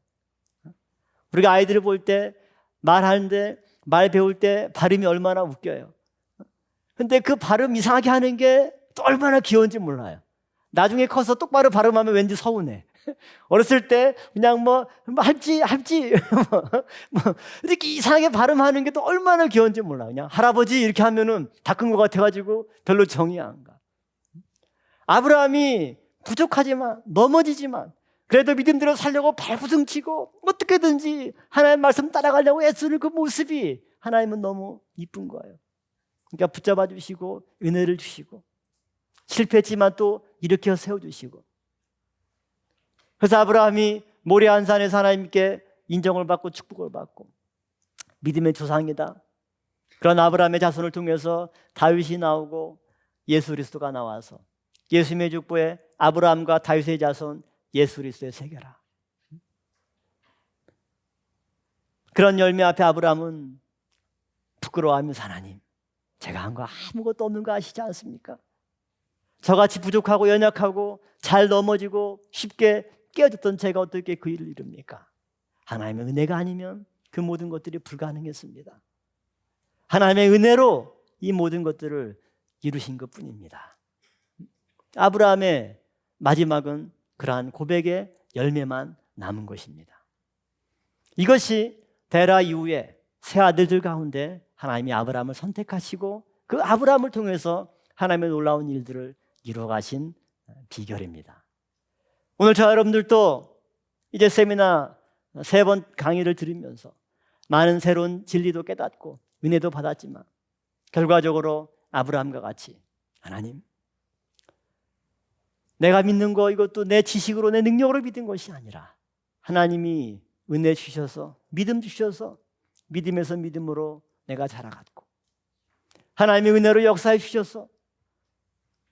우리가 아이들을 볼 때 말하는데, 말 배울 때 발음이 얼마나 웃겨요. 근데 그 발음 이상하게 하는 게 또 얼마나 귀여운지 몰라요. 나중에 커서 똑바로 발음하면 왠지 서운해. 어렸을 때 그냥 뭐 할지 이렇게 이상하게 발음하는 게 또 얼마나 귀여운지 몰라. 그냥 할아버지 이렇게 하면은 다 큰 것 같아가지고 별로 정이 안 가. 아브라함이 부족하지만 넘어지지만 그래도 믿음대로 살려고 발부둥치고 어떻게든지 하나님의 말씀 따라가려고 애쓰는 그 모습이 하나님은 너무 이쁜 거예요. 그러니까 붙잡아 주시고 은혜를 주시고 실패했지만 또 일으켜 세워주시고, 그래서 아브라함이 모리아 한산에서 하나님께 인정을 받고 축복을 받고 믿음의 조상이다. 그런 아브라함의 자손을 통해서 다윗이 나오고 예수 그리스도가 나와서 예수님의 족보에 아브라함과 다윗의 자손 예수 그리스도의 세계라. 그런 열매 앞에 아브라함은 부끄러워하면서 하나님, 제가 한 거 아무것도 없는 거 아시지 않습니까? 저같이 부족하고 연약하고 잘 넘어지고 쉽게 깨어졌던 제가 어떻게 그 일을 이룹니까? 하나님의 은혜가 아니면 그 모든 것들이 불가능했습니다. 하나님의 은혜로 이 모든 것들을 이루신 것뿐입니다. 아브라함의 마지막은 그러한 고백의 열매만 남은 것입니다. 이것이 데라 이후에 세 아들들 가운데 하나님이 아브라함을 선택하시고 그 아브라함을 통해서 하나님의 놀라운 일들을 이루어가신 비결입니다. 오늘 저와 여러분들도 이제 세미나 3번 강의를 들으면서 많은 새로운 진리도 깨닫고 은혜도 받았지만 결과적으로 아브라함과 같이 하나님, 내가 믿는 거 이것도 내 지식으로 내 능력으로 믿은 것이 아니라 하나님이 은혜 주셔서 믿음 주셔서 믿음에서 믿음으로 내가 자라갔고 하나님의 은혜로 역사해 주셔서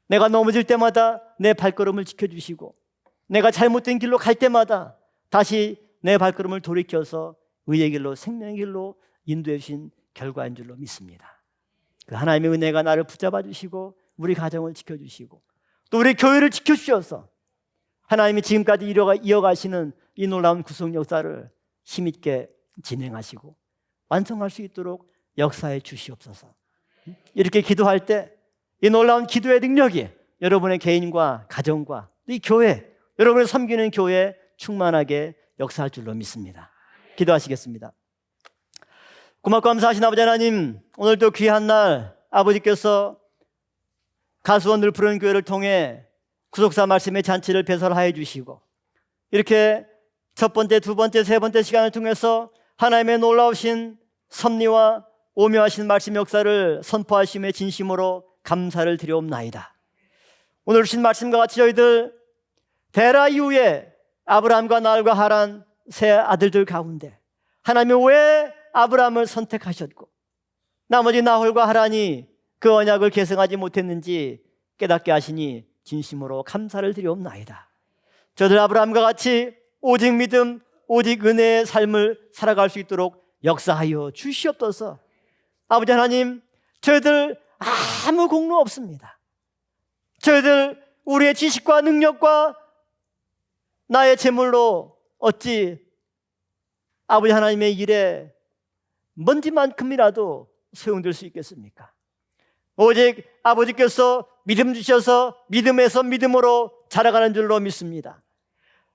내가 넘어질 때마다 내 발걸음을 지켜주시고 내가 잘못된 길로 갈 때마다 다시 내 발걸음을 돌이켜서 의의 길로 생명의 길로 인도해 주신 결과인 줄로 믿습니다. 그 하나님의 은혜가 나를 붙잡아 주시고 우리 가정을 지켜주시고 또 우리 교회를 지켜주셔서 하나님이 지금까지 이어가시는 이 놀라운 구속 역사를 힘있게 진행하시고 완성할 수 있도록 역사해 주시옵소서. 이렇게 기도할 때 이 놀라운 기도의 능력이 여러분의 개인과 가정과 이 교회, 여러분을 섬기는 교회에 충만하게 역사할 줄로 믿습니다. 기도하시겠습니다. 고맙고 감사하신 아버지 하나님, 오늘도 귀한 날 아버지께서 가수원들 부르는 교회를 통해 구속사 말씀의 잔치를 배설하여 주시고 이렇게 첫 번째, 두 번째, 세 번째 시간을 통해서 하나님의 놀라우신 섭리와 오묘하신 말씀 역사를 선포하심의 진심으로 감사를 드려옵나이다. 오늘 주신 말씀과 같이 저희들 데라 이후에 아브라함과 나홀과 하란 세 아들들 가운데 하나님이 왜 아브라함을 선택하셨고 나머지 나홀과 하란이 그 언약을 계승하지 못했는지 깨닫게 하시니 진심으로 감사를 드려옵나이다. 저들 아브라함과 같이 오직 믿음, 오직 은혜의 삶을 살아갈 수 있도록 역사하여 주시옵소서. 아버지 하나님, 저희들 아무 공로 없습니다. 저희들 우리의 지식과 능력과 나의 재물로 어찌 아버지 하나님의 일에 먼지만큼이라도 소용될 수 있겠습니까? 오직 아버지께서 믿음 주셔서 믿음에서 믿음으로 자라가는 줄로 믿습니다.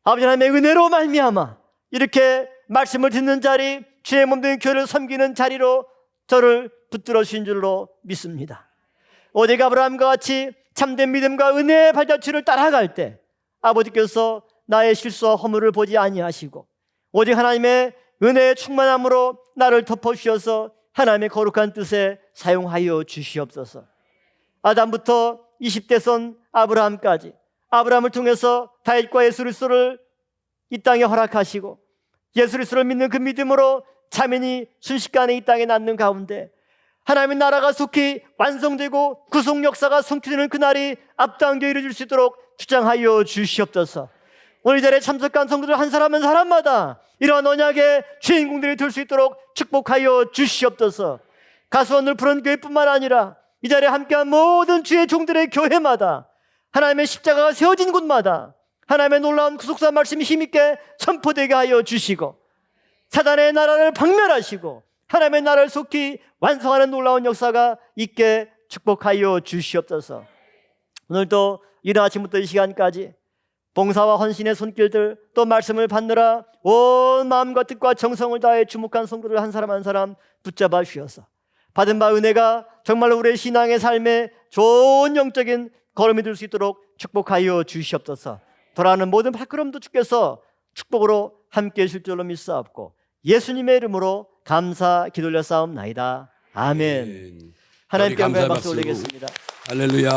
아버지 하나님의 은혜로 말미암아 이렇게 말씀을 듣는 자리, 주의 몸된 교회를 섬기는 자리로 저를 붙들어 주신 줄로 믿습니다. 오직 아브라함과 같이 참된 믿음과 은혜의 발자취를 따라갈 때 아버지께서 나의 실수와 허물을 보지 아니하시고 오직 하나님의 은혜의 충만함으로 나를 덮어주셔서 하나님의 거룩한 뜻에 사용하여 주시옵소서. 아담부터 20대 선 아브라함까지 아브라함을 통해서 다윗과 예수 그리스도를 이 땅에 허락하시고 예수 그리스도를 믿는 그 믿음으로 자매니 순식간에 이 땅에 낳는 가운데 하나님의 나라가 속히 완성되고 구속 역사가 성취되는 그날이 앞당겨 이루어질 수 있도록 주장하여 주시옵소서. 오늘 이 자리에 참석한 성도들 한 사람 한 사람마다 이러한 언약의 주인공들이 될 수 있도록 축복하여 주시옵소서. 가수원을 부른 교회뿐만 아니라 이 자리에 함께한 모든 주의 종들의 교회마다 하나님의 십자가가 세워진 곳마다 하나님의 놀라운 구속사 말씀이 힘있게 선포되게 하여 주시고 사단의 나라를 박멸하시고 하나님의 나라를 속히 완성하는 놀라운 역사가 있게 축복하여 주시옵소서. 오늘도 이른 아침부터 이 시간까지 봉사와 헌신의 손길들 또 말씀을 받느라 온 마음과 뜻과 정성을 다해 주목한 성도들 한 사람 한 사람 붙잡아 주셔서 받은 바 은혜가 정말로 우리의 신앙의 삶에 좋은 영적인 걸음이 될 수 있도록 축복하여 주시옵소서. 돌아가는 모든 발걸음도 주께서 축복으로 함께해 주실 줄로 믿사옵고 예수님의 이름으로 감사 기도려 싸움나이다. 아멘. 하나님께 영광의 박수 올리겠습니다. 할렐루야.